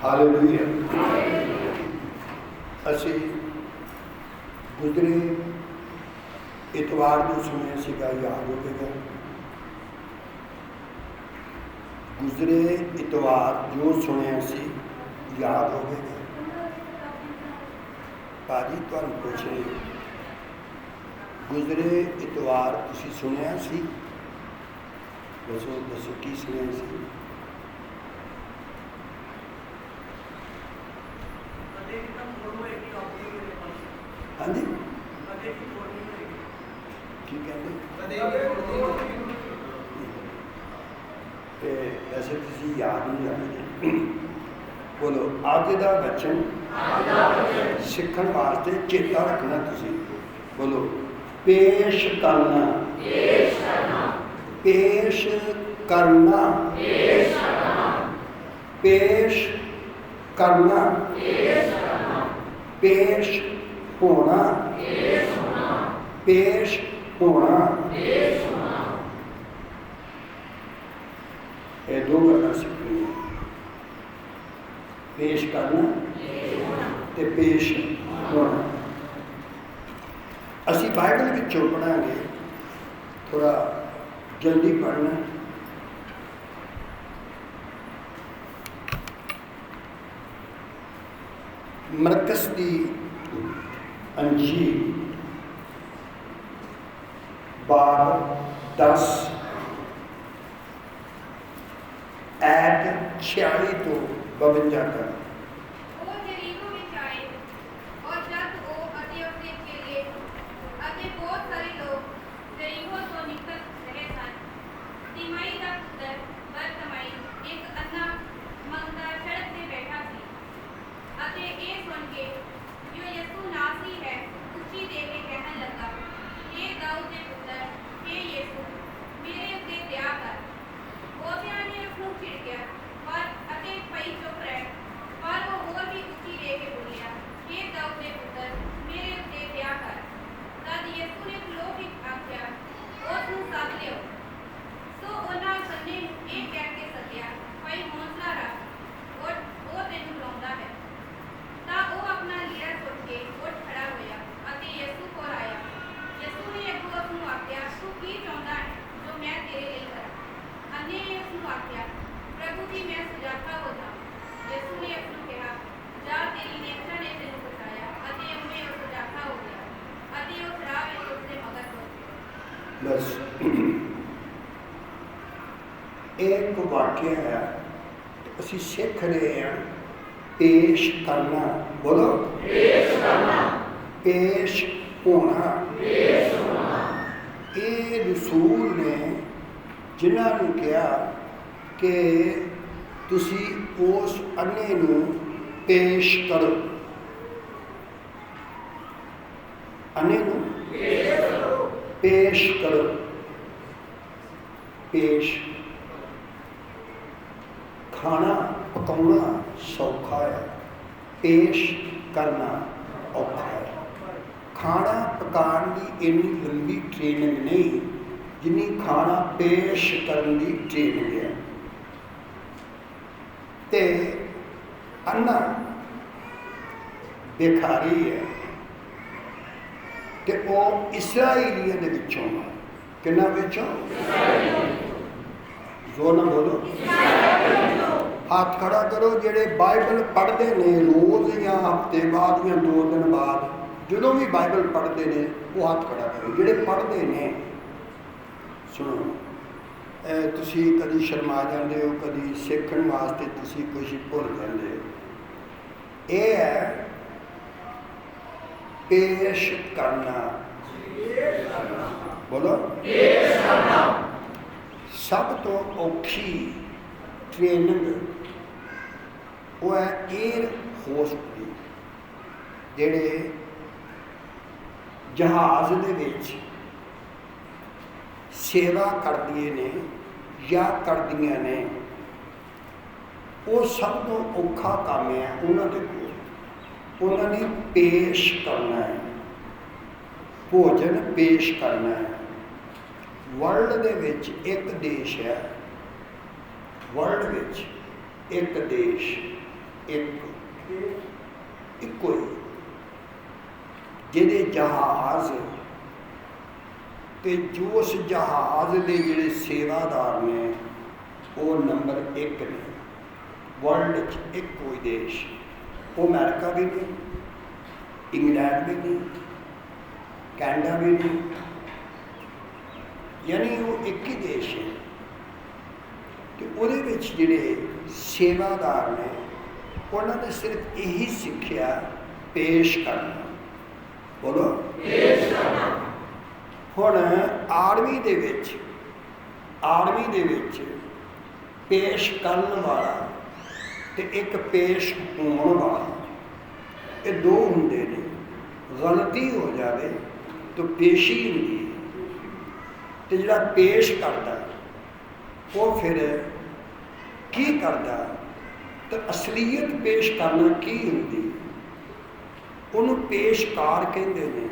Hallelujah. असी गुजरे इतवार को सुनिया सीगा, याद होगा। गुजरे इतवार जो सुनिया सी याद होगा। भाजी तुहानू पुछ रही, गुजरे इतवार तुसी सुनिया सी? दसो दसो की सुनिया सी? हाँ जी की कहते वैसे तुसी याद नहीं रखते। बोलो अज का वचन सीखण वास्ते चेता रखना। तुसी बोलो पेश करना, पेश करना, पेश करना, पेश होना, पेश होना। ये दो गल्लां सीखनी, पेश करना ते पेश होना। असी बाइबल विचों पढ़ांगे, थोड़ा जल्दी पढ़ना। मरकस की अंजील बाब 10 ऐत 46 तो 52 तक। बस एक वाक्य है, असी सीख रहे हैं पेश करना। बोलो पेश करना, पेश होना। ये रसूल ने जिन्होंने कहा कि तुसी उस अन्ने नूं पेश करो, अन्ने नूं पेश करो। पेश खाना पकाना सौखा है, पेश करना औखा है। खाना पकाने की इन्नी लंबी ट्रेनिंग नहीं जिन्नी खाना पेश करने की ट्रेनिंग है। ते अन्ना भिखारी है कि वो इसराइलियों के विचों, किन्ना विचों? जोर ना बोलो, हाथ खड़ा करो। जेडे बाइबल पढ़ते हैं रोज़ या हफ्ते बाद या 2 दिन बाद, जो भी बाइबल पढ़ते हैं वो हाथ खड़ा करो। जेडे पढ़ते हैं सुनो, तुसी कभी शर्मा जाते हो, कभी सीखण वास्ते तुसी कुछ भुल जाते हो। ये है पेश करना। बोलो पेश करना। सब तो औखी ट्रेनिंग वो है एयर होस्ट की, जेड़े जहाज दे विच सेवा करदियां ने या करदियां ने, वो सब तो औखा काम है उन्होंने कोल। उन्होंने पेश करना है, भोजन पेश करना है। वर्ल्ड दे विच एक देश है, वर्ल्ड विच एक देश ਇੱਕੋ ਹੀ ਜਿਹਦੇ ਜਹਾਜ਼ ਤੇ ਜੋ ਉਸ ਜਹਾਜ਼ ਦੇ ਜਿਹੜੇ ਸੇਵਾਦਾਰ ਨੇ ਉਹ ਨੰਬਰ 1 ਨੇ ਵਰਲਡ 'ਚ। ਇੱਕੋ ਹੀ ਦੇਸ਼, ਉਹ ਅਮਰੀਕਾ ਵੀ ਨਹੀਂ, ਇੰਗਲੈਂਡ ਵੀ ਨਹੀਂ, ਕੈਨੇਡਾ ਵੀ ਨਹੀਂ, ਯਾਨੀ ਉਹ ਇੱਕ ਹੀ ਦੇਸ਼ ਹੈ। ਤੇ ਉਹਦੇ ਵਿੱਚ ਜਿਹੜੇ ਸੇਵਾਦਾਰ ਨੇ ਉਹਨਾਂ ਨੇ ਸਿਰਫ ਇਹੀ ਸਿੱਖਿਆ ਪੇਸ਼ ਕਰਨਾ। ਬੋਲੋ ਪੇਸ਼ ਕਰਨਾ। ਹੁਣ ਆਰਮੀ ਦੇ ਵਿੱਚ ਪੇਸ਼ ਕਰਨ ਵਾਲਾ ਤੇ ਇੱਕ ਪੇਸ਼ ਹੋਣ ਵਾਲਾ, ਇਹ ਦੋ ਹੁੰਦੇ ਨੇ। ਗਲਤੀ ਹੋ ਜਾਵੇ ਤਾਂ ਪੇਸ਼ੀ ਹੁੰਦੀ ਹੈ, ਤੇ ਜਿਹੜਾ ਪੇਸ਼ ਕਰਦਾ ਉਹ ਫਿਰ ਕੀ ਕਰਦਾ, ਤਾਂ ਅਸਲੀਅਤ ਪੇਸ਼ ਕਰਨਾ ਕੀ ਹੁੰਦੀ, ਉਹਨੂੰ ਪੇਸ਼ਕਾਰ ਕਹਿੰਦੇ ਨੇ।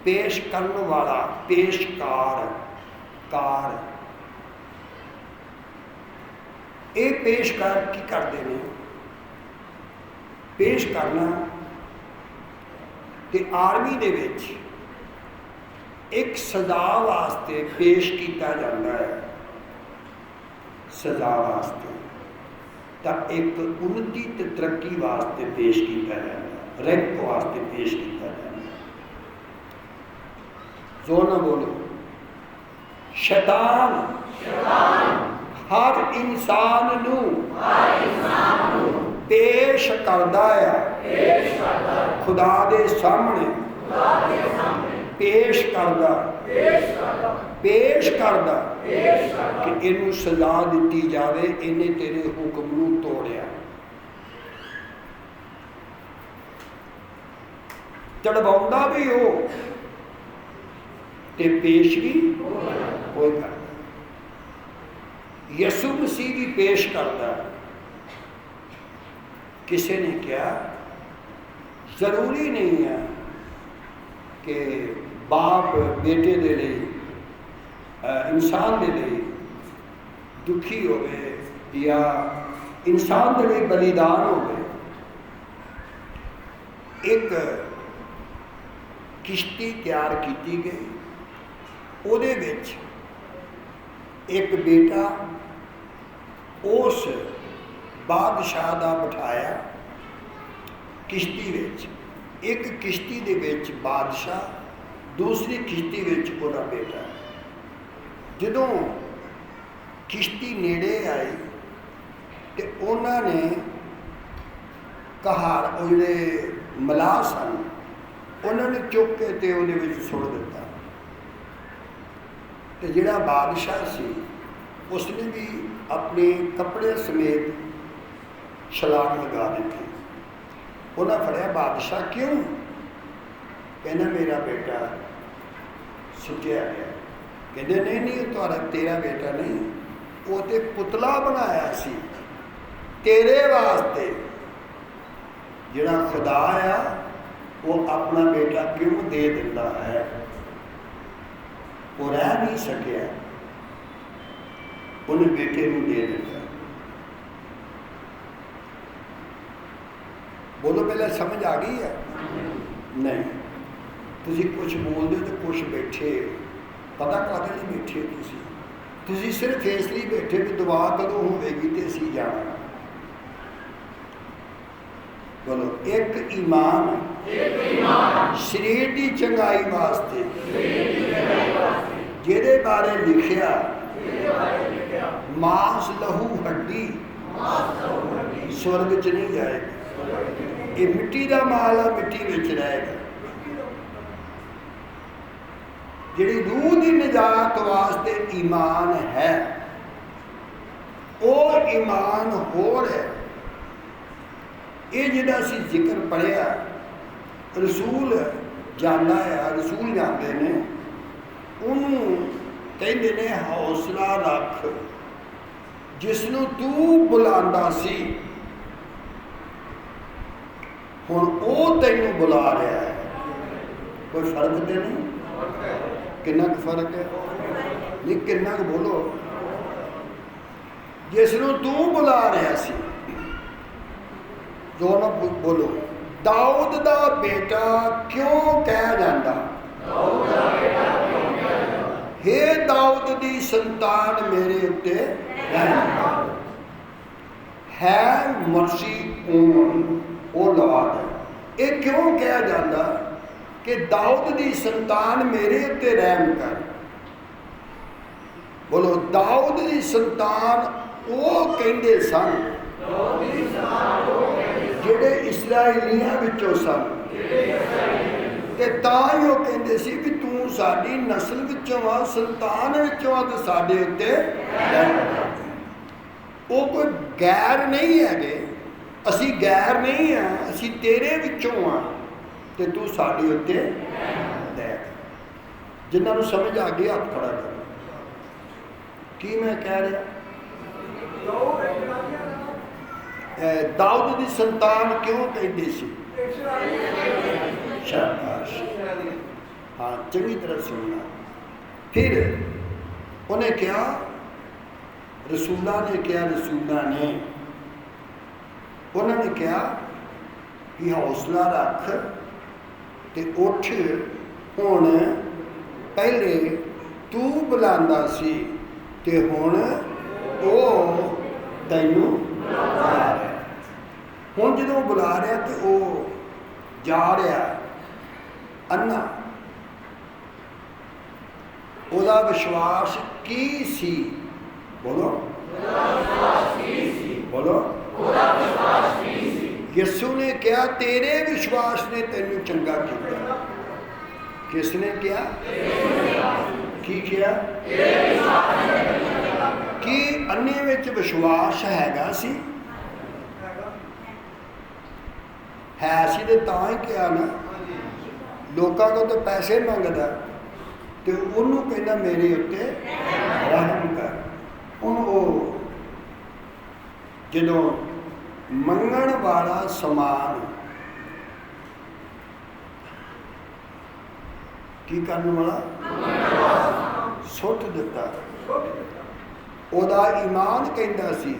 ਪੇਸ਼ ਕਰਨ ਵਾਲਾ, ਪੇਸ਼ਕਾਰ। ਇਹ ਪੇਸ਼ਕਾਰ ਕੀ ਕਰਦੇ ਨੇ? ਪੇਸ਼ ਕਰਨਾ। ਤੇ ਆਰਮੀ ਦੇ ਵਿੱਚ ਇੱਕ ਸਜ਼ਾ ਵਾਸਤੇ ਪੇਸ਼ ਕੀਤਾ ਜਾਂਦਾ ਹੈ, ਸਜ਼ਾ ਵਾਸਤੇ, ਤਾਂ ਇੱਕ ਉન્નਤੀ ਤੇ ਤਰੱਕੀ ਵਾਸਤੇ ਪੇਸ਼ ਕੀਤਾ ਜਾਂਦਾ, ਰੈਂਕ ਵਾਸਤੇ ਪੇਸ਼ ਕੀਤਾ ਜਾਂਦਾ। ਜ਼ੋਰ ਨਾਲ ਬੋਲੋ। ਸ਼ੈਤਾਨ ਹਰ ਇਨਸਾਨ ਨੂੰ ਪੇਸ਼ ਕਰਦਾ ਹੈ ਖੁਦਾ ਦੇ ਸਾਹਮਣੇ। ਪੇਸ਼ ਕਰਦਾ ਕਿ ਇਹਨੂੰ ਸਜ਼ਾ ਦਿੱਤੀ ਜਾਵੇ, ਇਹਨੇ ਤੇਰੇ ਹੁਕਮ ਨੂੰ ਤੋੜਿਆ। ਚੜਵਾਉਂਦਾ ਵੀ ਉਹ ਤੇ ਪੇਸ਼ ਵੀ ਉਹ ਕਰਦਾ। ਯਿਸੂ ਮਸੀਹ ਵੀ ਪੇਸ਼ ਕਰਦਾ। ਕਿਸੇ ਨੇ ਕਿਹਾ ਜ਼ਰੂਰੀ ਨਹੀਂ ਹੈ ਕਿ ਬਾਪ ਬੇਟੇ ਦੇ ਲਈ, ਇਨਸਾਨ ਦੇ ਲਈ ਦੁਖੀ ਹੋਵੇ ਜਾਂ ਇਨਸਾਨ ਦੇ ਲਈ ਬਲੀਦਾਨ ਹੋਵੇ। ਇੱਕ ਕਿਸ਼ਤੀ ਤਿਆਰ ਕੀਤੀ ਗਈ, ਉਹਦੇ ਵਿੱਚ ਇੱਕ ਬੇਟਾ ਉਸ ਬਾਦਸ਼ਾਹ ਦਾ ਬਿਠਾਇਆ ਕਿਸ਼ਤੀ ਵਿੱਚ। ਇੱਕ ਕਿਸ਼ਤੀ ਦੇ ਵਿੱਚ ਬਾਦਸ਼ਾਹ, ਦੂਸਰੀ ਕਿਸ਼ਤੀ ਵਿੱਚ ਉਹਦਾ ਬੇਟਾ। ਜਦੋਂ ਕਿਸ਼ਤੀ ਨੇੜੇ ਆਈ ਤੇ ਉਹਨਾਂ ਨੇ ਕਹਾਰ, ਉਹ ਜਿਹੜੇ ਮਲਾਹ ਸਨ, ਉਹਨਾਂ ਨੇ ਚੁੱਕ ਕੇ ਤੇ ਉਹਦੇ ਵਿੱਚ ਸੁੱਟ ਦਿੱਤਾ। ਤੇ ਜਿਹੜਾ ਬਾਦਸ਼ਾਹ ਸੀ ਉਸਨੇ ਵੀ ਆਪਣੇ ਕੱਪੜੇ ਸਮੇਤ ਛਲਾਂਗ ਲਗਾ ਦਿੱਤੀ। ਉਹਨਾਂ ਫੜਿਆ ਬਾਦਸ਼ਾਹ, ਕਿਉਂ? ਕਹਿੰਦਾ ਮੇਰਾ ਬੇਟਾ ਸੁੱਟਿਆ ਗਿਆ। ਕਹਿੰਦੇ ਨਹੀਂ ਤੇਰਾ ਬੇਟਾ ਨਹੀਂ, ਉਹ ਤੇ ਪੁਤਲਾ ਬਣਾਇਆ ਸੀ ਤੇਰੇ ਵਾਸਤੇ। ਜਿਹੜਾ ਖੁਦਾ ਆ ਉਹ ਆਪਣਾ ਬੇਟਾ ਕਿਉਂ ਦੇ ਦਿੰਦਾ ਹੈ? ਉਹ ਰਹਿ ਨਹੀਂ ਸਕਿਆ, ਉਹਨੇ ਬੇਟੇ ਨੂੰ ਦੇ ਦਿੱਤਾ। ਬੋਲੋ ਪਹਿਲਾਂ ਸਮਝ ਆ ਗਈ ਹੈ? ਨਹੀਂ, ਤੁਸੀਂ ਕੁਛ ਬੋਲਦੇ ਤੇ ਕੁਛ ਬੈਠੇ। ਪਤਾ ਕਾਹਦੇ ਲਈ ਬੈਠੇ ਤੁਸੀਂ ਸਿਰਫ ਇਸ ਲਈ ਬੈਠੇ ਵੀ ਦੁਆ ਕਦੋਂ ਹੋਵੇਗੀ ਤੇ ਅਸੀਂ ਜਾਣਾ। ਬੋਲੋ ਇੱਕ ਈਮਾਨ ਸਰੀਰ ਦੀ ਚੰਗਾਈ ਵਾਸਤੇ, ਜਿਹਦੇ ਬਾਰੇ ਲਿਖਿਆ ਮਾਸ ਲਹੂ ਹੱਡੀ ਸਵਰਗ 'ਚ ਨਹੀਂ ਜਾਏਗਾ। ਇਹ ਮਿੱਟੀ ਦਾ ਮਾਲ ਆ, ਮਿੱਟੀ ਵਿੱਚ ਰਹੇਗਾ। ਜਿਹੜੀ ਰੂਹ ਦੀ ਨਿਜਾਤ ਵਾਸਤੇ ਈਮਾਨ ਹੈ, ਉਹ ਈਮਾਨ ਹੋਰ ਹੈ। ਇਹ ਜਿਹੜਾ ਅਸੀਂ ਜ਼ਿਕਰ ਪੜ੍ਹਿਆ, ਰਸੂਲ ਜਾਂਦਾ ਆ, ਰਸੂਲ ਜਾਂਦੇ ਨੇ, ਉਹਨੂੰ ਕਹਿੰਦੇ ਨੇ ਹੌਸਲਾ ਰੱਖ, ਜਿਸ ਨੂੰ ਤੂੰ ਬੁਲਾਉਂਦਾ ਸੀ ਹੁਣ ਉਹ ਤੈਨੂੰ ਬੁਲਾ ਰਿਹਾ ਹੈ। ਕੋਈ ਫਰਕ ਤੇ ਨਹੀਂ? ਕਿੰਨਾ ਕੁ ਫਰਕ ਹੈ? ਨਹੀਂ, ਕਿੰਨਾ ਕੁ ਬੋਲੋ। ਜਿਸ ਨੂੰ ਤੂੰ ਬੁਲਾ ਰਿਹਾ ਸੀ दोनों बोलो, दाऊद दा बेटा क्यों कह जाता? हे दाऊद दी संतान मेरे उत्ते रहम। है मर्सी वो लवाद है। ये क्यों कहा जाता कि दाऊद दी संतान मेरे उत्ते रहम कर? बोलो, दाऊद दी संतान वो कहते सन जेड़े इस्राएलियां विचों सन, ते तां ही वो कहते सी भी तू साडी नस्ल विचों आ, संतान विचों आ, तो साडे उत्ते रहम कर। वो कोई गैर नहीं है, असी गैर नहीं हैं, असी तेरे विचों हाँ, तो तू साडे उत्ते दया कर। जिन्होंने समझ आ गई हाथ खड़ा कर। की मैं कह रहा? दाऊद दी संतान क्यों कहते सी? शाबाश, हाँ चंगी तरह सुनना। फिर उन्हें क्या रसूला ने क्या, रसूला ने उन्होंने क्या कि हौसला रख ते उठ, हुण पहले तू बुलांदा सी ते हुण ओ तैनू बुला रहा। हुण जदों बुला रहा तो वो जा रहा अन्ना, ओदा विश्वास की सी? बोलो, बोलो। यीशु ने क्या तेरे विश्वास ने तेनू चंगा किया। किसने क्या? की किया? कि अन्ने विच विश्वास हैगा सी? है सी ते तां ही किया ना। लोकां को तो पैसे मंगदा ते उन्होंने कहना मेरे उत्ते रहम कर। हुण वो जदों मंगण वाला समान की करने वाला सुट दिता, ओदा ईमान कहता सी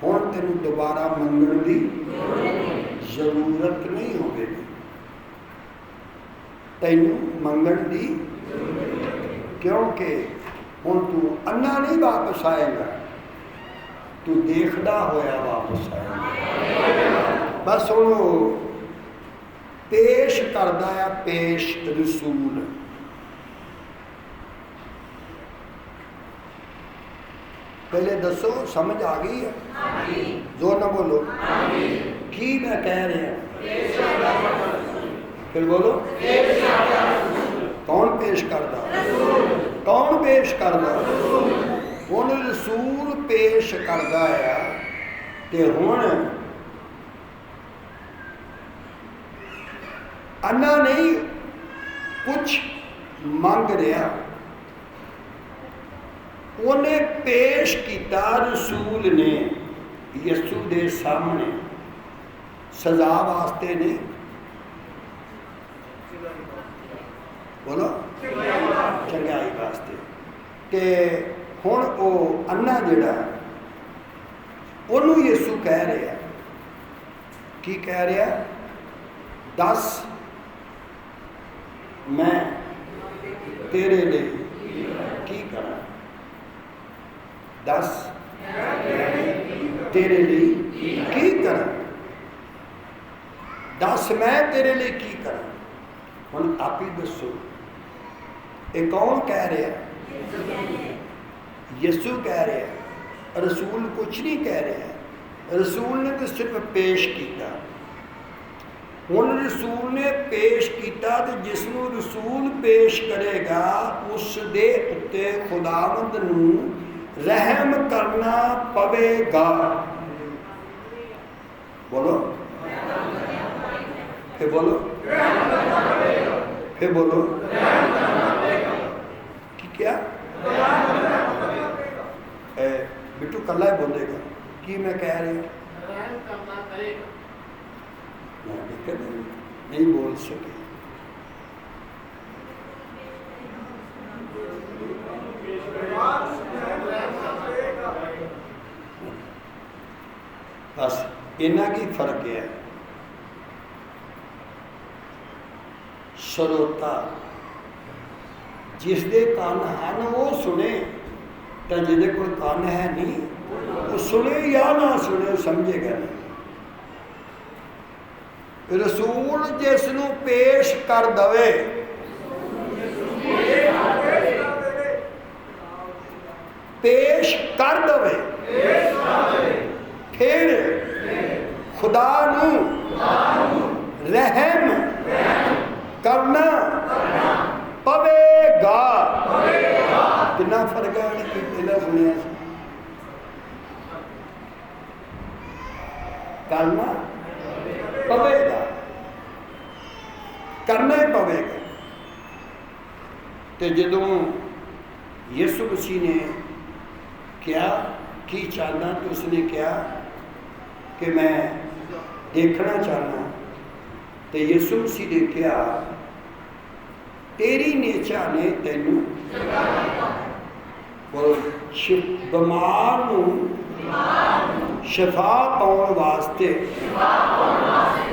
हुण तेनू दोबारा मंगण की जरूरत नहीं होगी, तैनू मंगण की, क्योंकि हुण तू अन्ना नहीं वापस आएगा, तू देखदा होया वापस आएगा। बस हुण पेश करदा है, पेश रसूल। पहले दसो समझ आ गई है? जोर ना बोलो की मैं कह रहा। फिर बोलो कौन पेश करदा? कौन पेश करदा? हुण रसूल पेश करदा है ते हुण अन्ना नहीं कुछ मंग रहा, उन्हें पेश किया रसूल ने यीशु के सामने सजा वास्ते नहीं, बोलो चंगाई वास्ते। ते हुण वो अन्ना जिहड़ा उन्होंने यीशु कह रहा, की कह रहा? दस मैं तेरे लिए की करा? दस तेरे लिए की करा? दस मैं तेरे लिए की करा? हुण आप ही दसो, ये कौन कह रहा? यीशु कह रहा, रसूल कुछ नहीं कह रहा। रसूल ने तो सिर्फ पेश किया। हुण रसूल ने पेश किया तो जिसनों रसूल पेश करेगा उस दे उत्ते खुदावंद नूं रहम करना पवेगा। बोलो फिर, बोलो फिर, बोलो कि क्या? बिट्टू कला ही बोलेगा कि मैं कह रहा नहीं बोल सके। बस इन्ना की फर्क है। श्रोता जिसके कान हैं वो सुने, तो जिहदे कोल कान है नहीं वो सुने या ना सुने समझेगा नहीं। रसूल जिसनों पेश कर दवे, पेश कर दवे, फिर खुदा नू रहम करना पवेगा। कितना फर्क है पहला सुनिया, करना पवेगा, करना ही पवेगा। तो जदों यीशु मसीह ने क्या की चाहना, तो उसने क्या कि मैं देखना चाहना, तो यीशु मसीह ने क्या तेरी नेचा ने तेनू बीमार नूं शिफा पाउण वास्ते,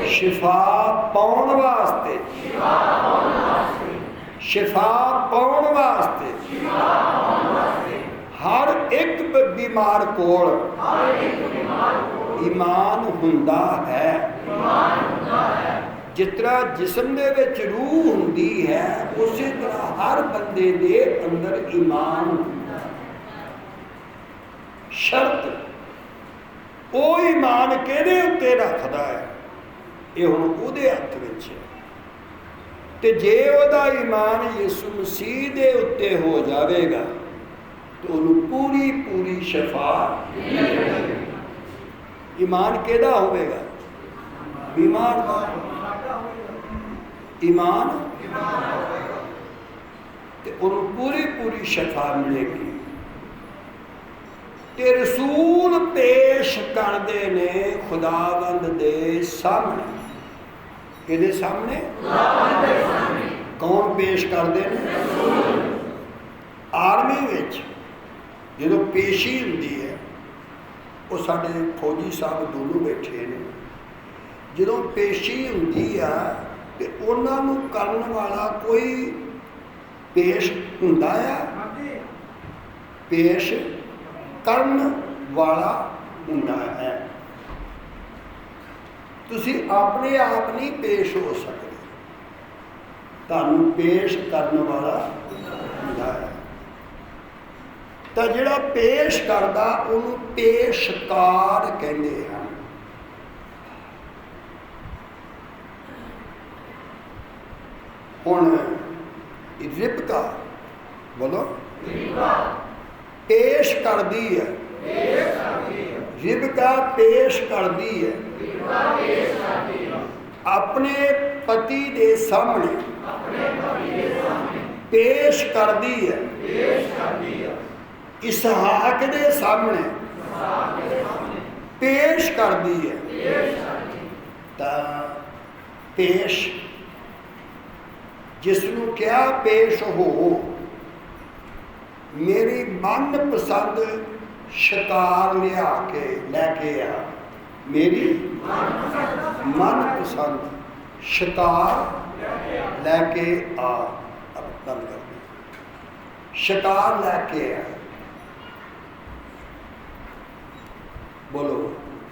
शिफा पाउण वास्ते, शिफा पाउण वास्ते हर एक बीमार कोल ईमान हुंदा है। जिस तरह जिस्म दे विच रूह हुंदी है, उसी तरह हर बंदे दे अंदर ईमान हुंदा है। शर्त वो ईमान किहदे उत्ते रखदा है, ये हुण उहदे हत्थ विच है। ते जे उहदा ईमान यीशु मसीह दे उत्ते हो जावेगा तो उन्हें पूरी पूरी शफा। ईमान केदा होवेगा? बीमार का ईमान, ते उन्हें पूरी पूरी शफा मिलेगी। ते रसूल पेश करते ने खुदावंद दे सामने, किहदे सामने? कौन पेश करते हैं? आर्मी विच जो पेशी होंदी है, वो साडे फौजी साहब दोनों बैठे हैं। जो पेशी होंदी है तो उन्होंने करन वाला कोई पेश हुंदा है, पेश करन वाला हुंदा है। तुसी अपने आप नहीं पेश हो सकते, तुहानू पेश करन वाला हुंदा है। तो जिहड़ा पेश करदा उहनूं पेशकार कहंदे हैं। हुण रिबका बोलो, पेश करदी है, रिबका पेश करदी है अपने पति दे सामने, पेश करदी है इसहाक दे सामने, पेश करदी है। ता पेश जिसनू क्या पेश हो, मेरी मनपसंद शिकार लिया के लैके आ, मेरी मनपसंद शिकार लैके आ। अब बंद कर दे, शिकार लैके आ। बोलो,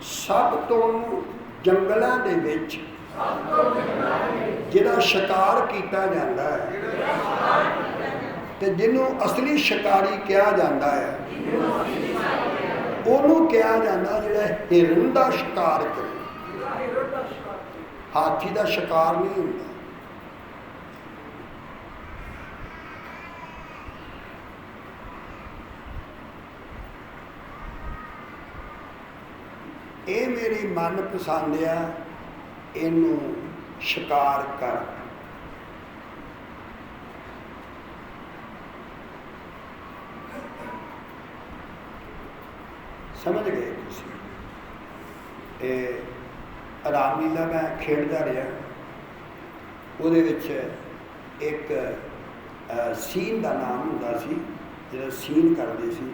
सब तो जंगलों के विच जिहड़ा शिकार किया जाता है, तो जिन्हों असली शिकारी कहा जाता है, उन्होंने कहा जाता जिहड़ा हिरन का शिकार करे, हाथी का शिकार नहीं होता। ये मेरी मनपसंद आ, इनू शिकार कर। समझ गए तुसीं? रामलीला मैं खेडदा रहा, उहदे विच एक सीन का नाम हुंदा सी, जिहड़ा सीन करदे सी,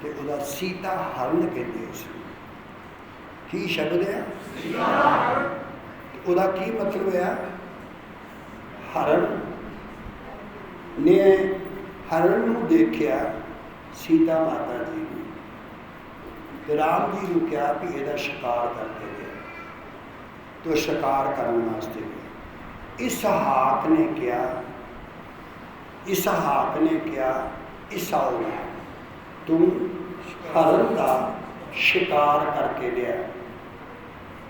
ते उहदा सीता हरण कहंदे सी। की शब्द है? ਉਹਦਾ ਕੀ ਮਤਲਬ ਹੈ? ਹਰਨ ਨੇ ਹਰਨ ਨੂੰ ਦੇਖਿਆ ਸੀਤਾ ਮਾਤਾ ਜੀ ਨੂੰ, ਤੇ ਰਾਮ ਜੀ ਨੂੰ ਕਿਹਾ ਵੀ ਇਹਦਾ ਸ਼ਿਕਾਰ ਕਰਕੇ ਦੇ, तो शिकार करने वास्ते गया। इसहाक ने क्या, इसहाक ने क्या, ईसाऊ तुम हरण का शिकार करके लिया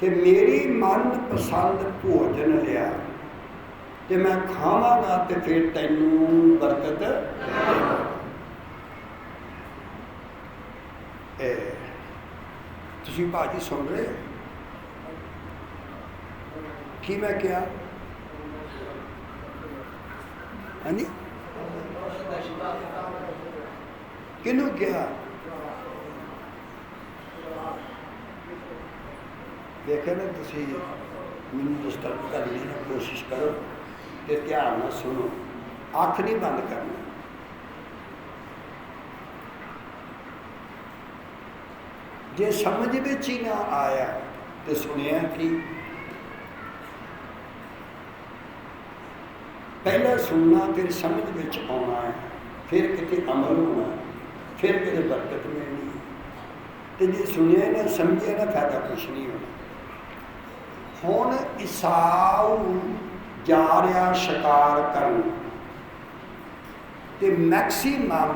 ते मेरी मन पसंद भोजन लिया ते मैं खावांगा ते फिर तैनू बरकत देवांगा। तुसीं भाजी सुन रहे हो कि मैं क्या? हाँ जी, किनू क्या? देखे ना तुसी मैनू डिस्टर्ब करने की कोशिश करो तो ध्यान ना सुनो, अख नहीं बंद करना। जे समझ विच ही ना आया तो सुनिया कि पहले सुनना फिर समझ विच आना है, फिर किते अमल होना, फिर किते बरकत मिलनी है। तो जे सुनिया ना समझिया ना फायदा कुछ नहीं होना। हुण ईसाऊ जा रहा शिकार करन ते मैक्सीमम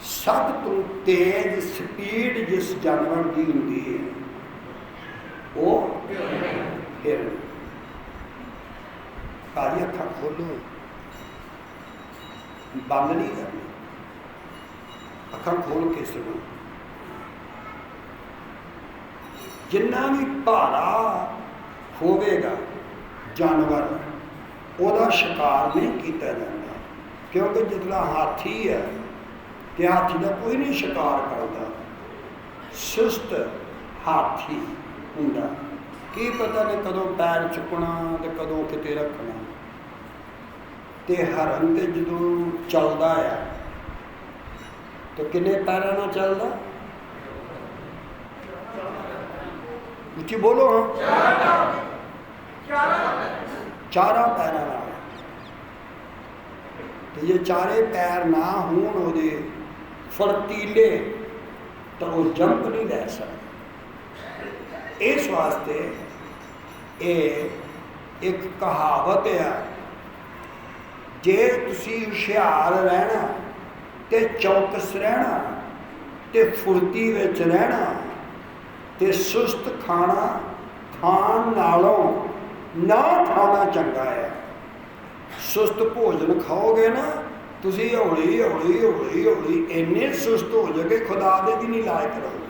सब तो तेज स्पीड जिस जानवर की होंगी है वो हिरन। भाजी अखा खोलो, बंद नहीं करनी, अखा खोल के सुनो। जिन्ना भी भारा होवेगा जानवर ਉਹਦਾ शिकार नहीं किया जाता, क्योंकि जितना हाथी है तो हाथी का कोई नहीं शिकार करता। सुस्त हाथी हुंदा, की पता नहीं कदों पैर चुकना तो कदों किते रखना। तो हरन तो जो चलता है तो किन्ने पैरों नाल चलता? उच्ची बोलो। चारा पैरों नाल। तो जे चारे पैर ना होण ओहदे फरतीले तो वो जंप नहीं लै सकता। इस वास्ते ये एक कहावत है, जे तुसी हुशियार रहना ते चौकस रहना ते फुर्ती विच रहना ते सुस्त खाना खाण नालों ना खाना चंगा है। सुस्त भोजन खाओगे ना तुसी हौली हौली हौली हौली इन्ने सुस्त हो जाओगे खुदा दे भी नहीं लायक रहोगे।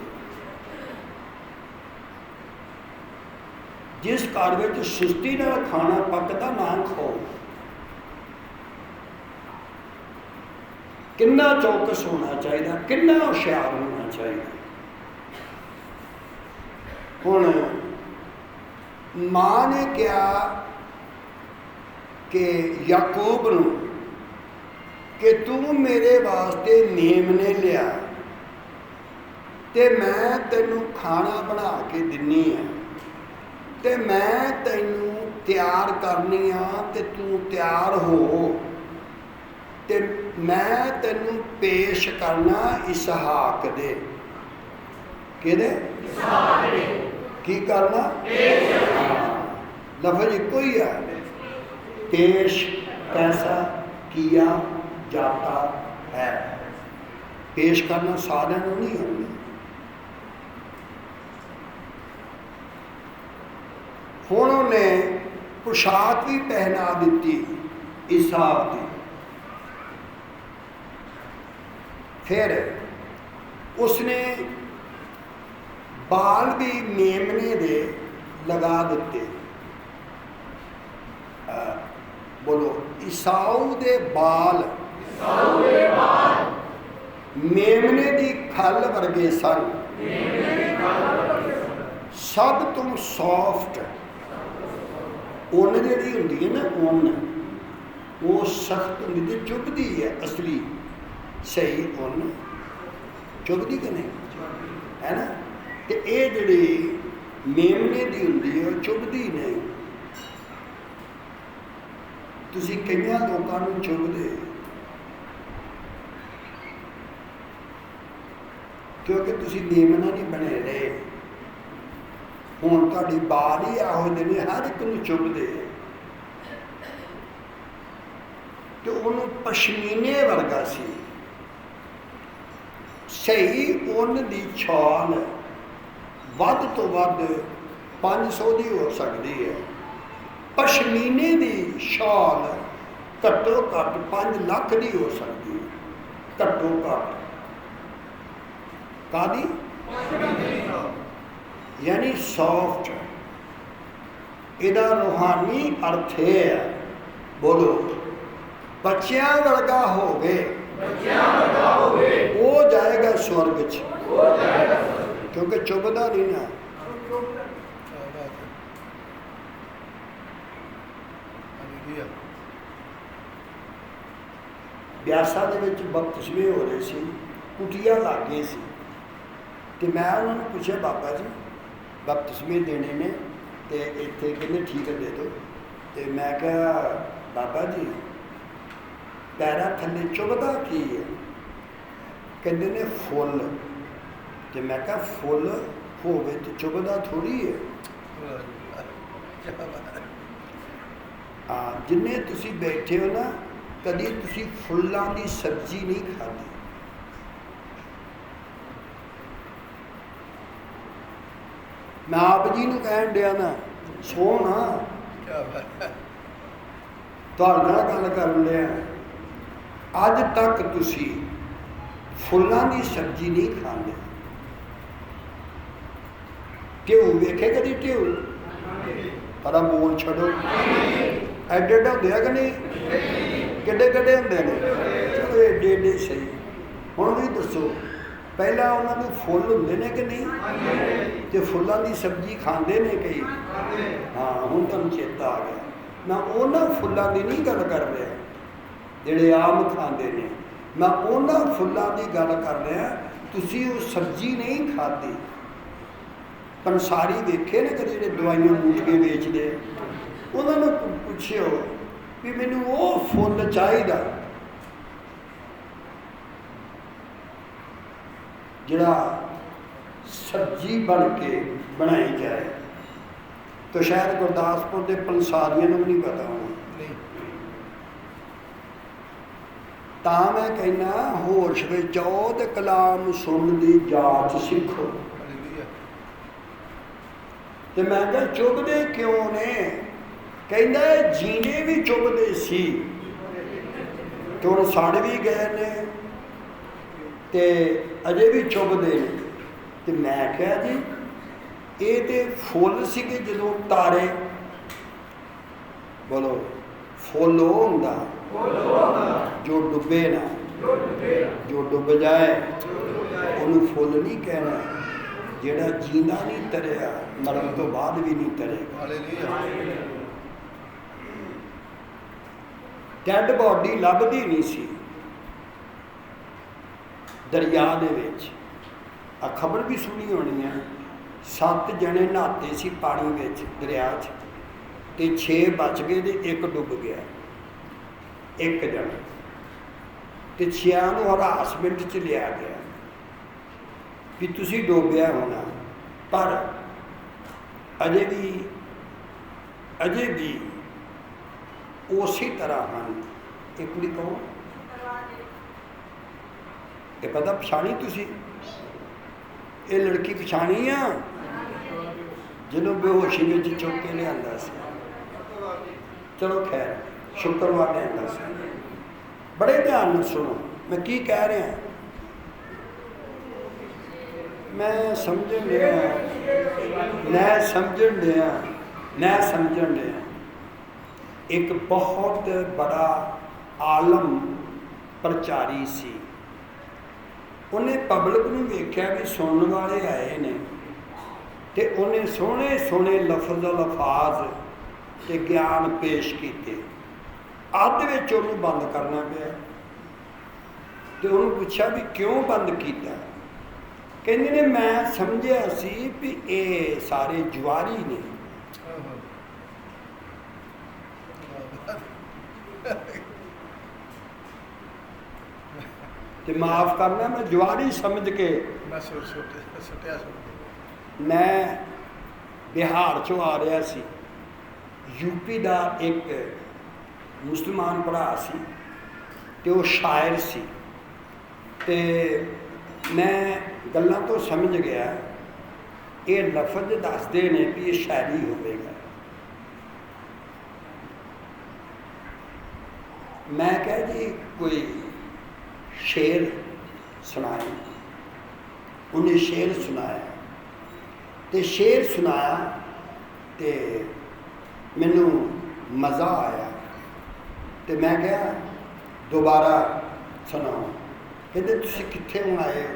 जिस घर में सुस्ती नाल खाना पकदा ना खाओ। कितना चौकस होना चाहिए, कितना हुशियार होना चाहिए। हुण मां ने कहा कि याकूब नूं कि तू मेरे वास्ते मेमने लिया ते मैं तेनू खाना बना के दिनी है ते मैं तेनू तैयार करनी आ ते तू तैयार हो ते मैं तेनू पेश करना इसहाक दे। किहदे? इसहाक दे। की करना? लफज इको ही है, पेश कैसा किया जाता है। पेश करना सारे नहीं होंगे। हुण उन्हें पोशाक भी पहना दी इसहाक की। फिर उसने बाल भी मेमने दे लगा दिते। बोलो, ईसाऊ दे बाल मेमने दी खल वर्गे सन। सब तो सॉफ्ट उन जी होंगी है ना, उन वो सख्त होंगी तो चुभती है। असली सही उन चुभती कि नहीं है ना। तो ये जी ਮੇਮਣੇ ਦੀ ਹੁੰਦੀ ਹੈ, ਚੁੱਭਦੀ ਨਹੀਂ। ਤੁਸੀਂ ਕਈਆਂ ਲੋਕਾਂ ਨੂੰ ਚੁੱਭਦੇ ਕਿਉਂਕਿ ਤੁਸੀਂ ਮੇਮਣਾ ਨਹੀਂ ਬਣੇ ਰਹੇ। ਹੁਣ ਤੁਹਾਡੀ ਬਾਲ ਹੀ ਇਹੋ ਜਿਹੇ ਨੇ, ਹਰ ਇੱਕ ਨੂੰ ਚੁੱਭਦੇ ਤੇ ਉਹਨੂੰ ਪਸ਼ਮੀਨੇ ਵਰਗਾ ਸੀ। ਸਹੀ ਉੱਨ ਦੀ ਛਾਲ ਵੱਧ ਤੋਂ ਵੱਧ 500 ਦੀ ਹੋ ਸਕਦੀ ਹੈ। ਪਸ਼ਮੀਨੇ ਦੀ ਛਾਲ ਘੱਟੋ ਘੱਟ 5 ਲੱਖ ਦੀ ਹੋ ਸਕਦੀ ਹੈ, ਘੱਟੋ ਘੱਟ। ਕਾਹਦੀ? ਯਾਨੀ ਸੌਫਟ। ਇਹਦਾ ਰੂਹਾਨੀ ਅਰਥ ਇਹ ਹੈ, ਬੋਲੋ, ਬੱਚਿਆਂ ਵਰਗਾ ਹੋਵੇ, ਉਹ ਜਾਏਗਾ ਸਵਰਗ 'ਚ, ਕਿਉਂਕਿ ਚੁੱਭਦਾ ਨਹੀਂ ਨਾ। ਬਿਆਸਾ ਦੇ ਵਿੱਚ ਬਪਤਿਸਮੇ ਹੋ ਰਹੇ ਸੀ, ਕੁਟੀਆਂ ਲੱਗ ਗਏ ਸੀ ਤੇ ਮੈਂ ਉਹਨਾਂ ਨੂੰ ਪੁੱਛਿਆ, ਬਾਬਾ ਜੀ ਬਪਤਿਸਮੇ ਦੇਣੇ ਨੇ ਤੇ ਇੱਥੇ ਕਹਿੰਦੇ ਠੀਕ ਹੈ ਦੇ ਦਿਓ। ਤੇ ਮੈਂ ਕਿਹਾ ਬਾਬਾ ਜੀ ਪੈਰਾਂ ਥੱਲੇ ਚੁੱਭਦਾ ਕੀ ਹੈ? ਕਹਿੰਦੇ ਨੇ ਫੁੱਲ। ਤੇ ਮੈਂ ਕਿਹਾ ਫੁੱਲ ਹੋਵੇ ਤੇ ਚੁੱਭਦਾ ਥੋੜ੍ਹੀ ਹੈ। ਹਾਂ, ਜਿੰਨੇ ਤੁਸੀਂ ਬੈਠੇ ਹੋ ਨਾ, ਕਦੀ ਤੁਸੀਂ ਫੁੱਲਾਂ ਦੀ ਸਬਜ਼ੀ ਨਹੀਂ ਖਾਧੀ। ਮੈਂ ਆਪ ਜੀ ਨੂੰ ਕਹਿਣ ਡਿਆ ਨਾ, ਸੋਹਣਾ ਤੁਹਾਡੇ ਨਾਲ ਗੱਲ ਕਰਨ ਡਿਆ, ਅੱਜ ਤੱਕ ਤੁਸੀਂ ਫੁੱਲਾਂ ਦੀ ਸਬਜ਼ੀ ਨਹੀਂ ਖਾਂਦੇ। ਢਿਊ ਵੇਖੇ ਕਦੀ? ਢਿਊ ਪਤਾ ਬੋਲ ਛੱਡੋ, ਐਡੇ ਐਡੇ ਹੁੰਦੇ ਆ ਕਿ ਨਹੀਂ? ਕਿੱਡੇ ਕਿੱਡੇ ਹੁੰਦੇ ਨੇ? ਚਲੋ ਏਡੇ ਏਡੇ ਸਹੀ। ਹੁਣ ਵੀ ਦੱਸੋ, ਪਹਿਲਾਂ ਉਹਨਾਂ ਨੂੰ ਫੁੱਲ ਹੁੰਦੇ ਨੇ ਕਿ ਨਹੀਂ? ਤੇ ਫੁੱਲਾਂ ਦੀ ਸਬਜ਼ੀ ਖਾਂਦੇ ਨੇ ਕਈ। ਹਾਂ, ਹੁਣ ਤੁਹਾਨੂੰ ਚੇਤਾ ਆ ਗਿਆ। ਮੈਂ ਉਹਨਾਂ ਫੁੱਲਾਂ ਦੀ ਨਹੀਂ ਗੱਲ ਕਰ ਰਿਹਾ ਜਿਹੜੇ ਆਮ ਖਾਂਦੇ ਨੇ, ਮੈਂ ਉਹਨਾਂ ਫੁੱਲਾਂ ਦੀ ਗੱਲ ਕਰ ਰਿਹਾ। ਤੁਸੀਂ ਉਹ ਸਬਜ਼ੀ ਨਹੀਂ ਖਾਧੀ। ਪੰਸਾਰੀ ਵੇਖੇ ਨੇ ਕਦੇ, ਜਿਹੜੇ ਦਵਾਈਆਂ ਬੂਟ ਕੇ ਵੇਚਦੇ, ਉਹਨਾਂ ਨੂੰ ਪੁੱਛਿਓ ਵੀ ਮੈਨੂੰ ਉਹ ਫੁੱਲ ਚਾਹੀਦਾ ਜਿਹੜਾ ਸਬਜ਼ੀ ਬਣ ਕੇ ਬਣਾਈ ਜਾਏ। ਤਾਂ ਸ਼ਾਇਦ ਗੁਰਦਾਸਪੁਰ ਦੇ ਪੰਸਾਰੀਆਂ ਨੂੰ ਵੀ ਨਹੀਂ ਪਤਾ ਹੋਣਾ। ਤਾਂ ਮੈਂ ਕਹਿੰਦਾ, ਹੋਸ਼ ਵਿੱਚ ਆਓ ਤੇ ਕਲਾਮ ਸੁਣਨ ਦੀ ਜਾਂਚ ਸਿੱਖੋ। ਤੇ ਮੈਂ ਕਿਹਾ ਚੁੱਭਦੇ ਕਿਉਂ ਨੇ? ਕਹਿੰਦਾ ਜੀਨੇ ਵੀ ਚੁੱਭਦੇ ਸੀ ਤੇ ਹੁਣ ਸੜ ਵੀ ਗਏ ਨੇ ਤੇ ਅਜੇ ਵੀ ਚੁੱਭਦੇ ਨੇ। ਤੇ ਮੈਂ ਕਿਹਾ ਜੀ ਇਹ ਤੇ ਫੁੱਲ ਸੀਗੇ ਜਦੋਂ ਤਾਰੇ, ਬੋਲੋ, ਫੁੱਲ ਉਹ ਹੁੰਦਾ ਜੋ ਡੁੱਬੇ ਨਾ, ਜੋ ਡੁੱਬ ਜਾਏ ਉਹਨੂੰ ਫੁੱਲ ਨਹੀਂ ਕਹਿਣਾ। ਜਿਹੜਾ ਜੀਂਦਾ ਨਹੀਂ ਤਰਿਆ, ਮਰਨ ਤੋਂ ਬਾਅਦ ਵੀ ਨਹੀਂ ਤਰੇਗਾ। ਡੈਡ ਬਾਡੀ ਲੱਭਦੀ ਨਹੀਂ ਸੀ ਦਰਿਆ ਦੇ ਵਿੱਚ। ਆ ਖਬਰ ਵੀ ਸੁਣੀ ਹੋਣੀ ਹੈ, 7 ਜਣੇ ਨਹਾਤੇ ਸੀ ਪਾਣੀ ਵਿੱਚ, ਦਰਿਆ 'ਚ, ਤੇ 6 ਬਚ ਗਏ ਤੇ 1 ਡੁੱਬ ਗਿਆ, 1 ਜਣਾ। ਤੇ 6 ਨੂੰ ਹਰਾਸਮੈਂਟ 'ਚ ਲਿਆ ਗਿਆ ਵੀ ਤੁਸੀਂ ਡੋਬਿਆ ਹੋਣਾ, ਪਰ ਅਜੇ ਵੀ ਉਸੇ ਤਰ੍ਹਾਂ ਹਨ। ਇਹ ਕੁੜੀ ਕਹੋ, ਇਹ ਪਤਾ ਪਛਾਣੀ ਤੁਸੀਂ? ਇਹ ਲੜਕੀ ਪਛਾਣੀ ਆ ਜਿਹਨੂੰ ਬੇਹੋਸ਼ੀ ਵਿੱਚ ਚੁੱਕ ਕੇ ਲਿਆਂਦਾ ਸੀ। ਚਲੋ ਖੈਰ, ਸ਼ੁੱਕਰਵਾਰ ਲਿਆਂਦਾ ਸੀ। ਬੜੇ ਧਿਆਨ ਨਾਲ ਸੁਣੋ ਮੈਂ ਕੀ ਕਹਿ ਰਿਹਾ। ਮੈਂ ਸਮਝਣ ਡਿਆ ਇੱਕ ਬਹੁਤ ਬੜਾ ਆਲਮ ਪ੍ਰਚਾਰੀ ਸੀ। ਉਹਨੇ ਪਬਲਿਕ ਨੂੰ ਵੇਖਿਆ ਵੀ ਸੁਣਨ ਵਾਲੇ ਆਏ ਨੇ, ਤੇ ਉਹਨੇ ਸੋਹਣੇ ਸੋਹਣੇ ਲਫ਼ਾਜ਼ ਤੇ ਗਿਆਨ ਪੇਸ਼ ਕੀਤੇ। ਅੱਧ ਵਿੱਚ ਉਹਨੂੰ ਬੰਦ ਕਰਨਾ ਪਿਆ ਤੇ ਉਹਨੂੰ ਪੁੱਛਿਆ ਵੀ ਕਿਉਂ ਬੰਦ ਕੀਤਾ? ਕਹਿੰਦੇ ਨੇ ਮੈਂ ਸਮਝਿਆ ਸੀ ਵੀ ਇਹ ਸਾਰੇ ਜੁਆਰੀ ਨੇ, ਤੇ ਮਾਫ ਕਰਨਾ ਮੈਂ ਜੁਆਰੀ ਸਮਝ ਕੇ ਮੈਂ ਬਿਹਾਰ ਚੋਂ ਆ ਰਿਹਾ ਸੀ। यूपी ਦਾ ਇੱਕ ਮੁਸਲਮਾਨ ਭਰਾ ਸੀ ਤੇ ਉਹ ਸ਼ਾਇਰ ਸੀ, ਤੇ ਮੈਂ ਗੱਲਾਂ ਤੋਂ ਸਮਝ ਗਿਆ ਇਹ ਲਫ਼ਜ਼ ਦੱਸਦੇ ਨੇ ਵੀ ਇਹ ਸ਼ਾਇਰੀ ਹੋਵੇਗਾ। ਮੈਂ ਕਿਹਾ ਜੀ ਕੋਈ ਸ਼ੇਰ ਸੁਣਾਏ। ਉਹਨੇ ਸ਼ੇਰ ਸੁਣਾਇਆ ਤੇ ਸ਼ੇਰ ਸੁਣਾਇਆ ਤੇ ਮੈਨੂੰ ਮਜ਼ਾ ਆਇਆ ਤੇ ਮੈਂ ਕਿਹਾ ਦੁਬਾਰਾ ਸੁਣਾਓ। ਕਹਿੰਦੇ ਤੁਸੀਂ ਕਿੱਥੋਂ ਆਏ ਹੋ?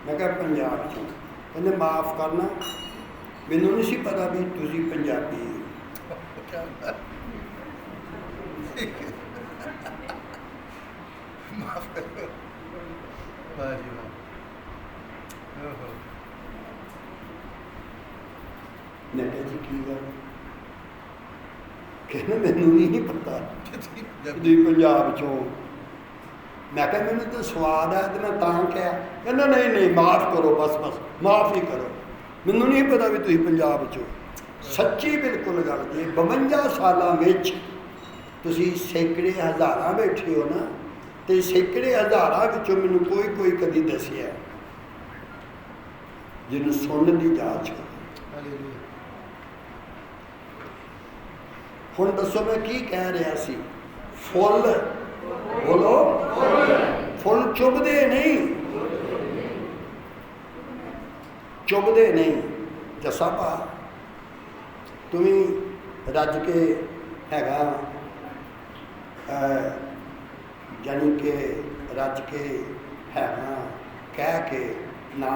ਮੈਂ ਕਿਹਾ ਪੰਜਾਬ 'ਚੋਂ। ਕਹਿੰਦੇ ਮਾਫ਼ ਕਰਨਾ ਮੈਨੂੰ ਨਹੀਂ ਸੀ ਪਤਾ ਵੀ ਤੁਸੀਂ ਪੰਜਾਬੀ ਹੋ। ਮਾਫ ਕਰੋ ਵਾਹ ਜੀ ਵਾਹ। ਮੈਂ ਕਿਹਾ ਜੀ ਕੀ ਗੱਲ? ਕਹਿੰਦਾ ਮੈਨੂੰ ਨਹੀਂ ਪਤਾ ਤੁਸੀਂ ਪੰਜਾਬ 'ਚੋਂ। ਮੈਂ ਕਿਹਾ ਮੈਨੂੰ ਤਾਂ ਸਵਾਦ ਹੈ ਤੇ ਮੈਂ ਤਾਂ ਕਿਹਾ। ਕਹਿੰਦਾ ਨਹੀਂ ਨਹੀਂ ਮਾਫ਼ ਕਰੋ, ਬਸ ਬਸ ਮਾਫ਼ ਹੀ ਕਰੋ, ਮੈਨੂੰ ਨਹੀਂ ਪਤਾ ਵੀ ਤੁਸੀਂ ਪੰਜਾਬ 'ਚੋਂ। ਸੱਚੀ ਬਿਲਕੁਲ ਗੱਲ ਜੀ। 52 ਸਾਲਾਂ ਵਿੱਚ ਤੁਸੀਂ ਸੈਂਕੜੇ ਹਜ਼ਾਰਾਂ ਬੈਠੇ ਹੋ ਨਾ, ਤੇ ਸੈਂਕੜੇ ਹਜ਼ਾਰਾਂ ਵਿੱਚੋਂ ਮੈਨੂੰ ਕੋਈ ਕਦੀ ਦੱਸਿਆ ਜਿਹਨੂੰ ਸੁਣਨ ਦੀ ਜਾਂਚ ਹੋ। ਹੁਣ ਦੱਸੋ ਮੈਂ ਕੀ ਕਹਿ ਰਿਹਾ ਸੀ? ਫੁੱਲ ਬੋਲੋ, ਫੁੱਲ ਚੁਭਦੇ ਨਹੀਂ, ਚੁਭਦੇ ਨਹੀਂ। ਜੱਸਾ ਭਾ ਤੂੰ ਵੀ ਰੱਜ ਕੇ ਹੈਗਾ, ਜਾਨੀ ਕਿ ਰੱਜ ਕੇ ਹੈਗਾ, ਕਹਿ ਕੇ ਨਾ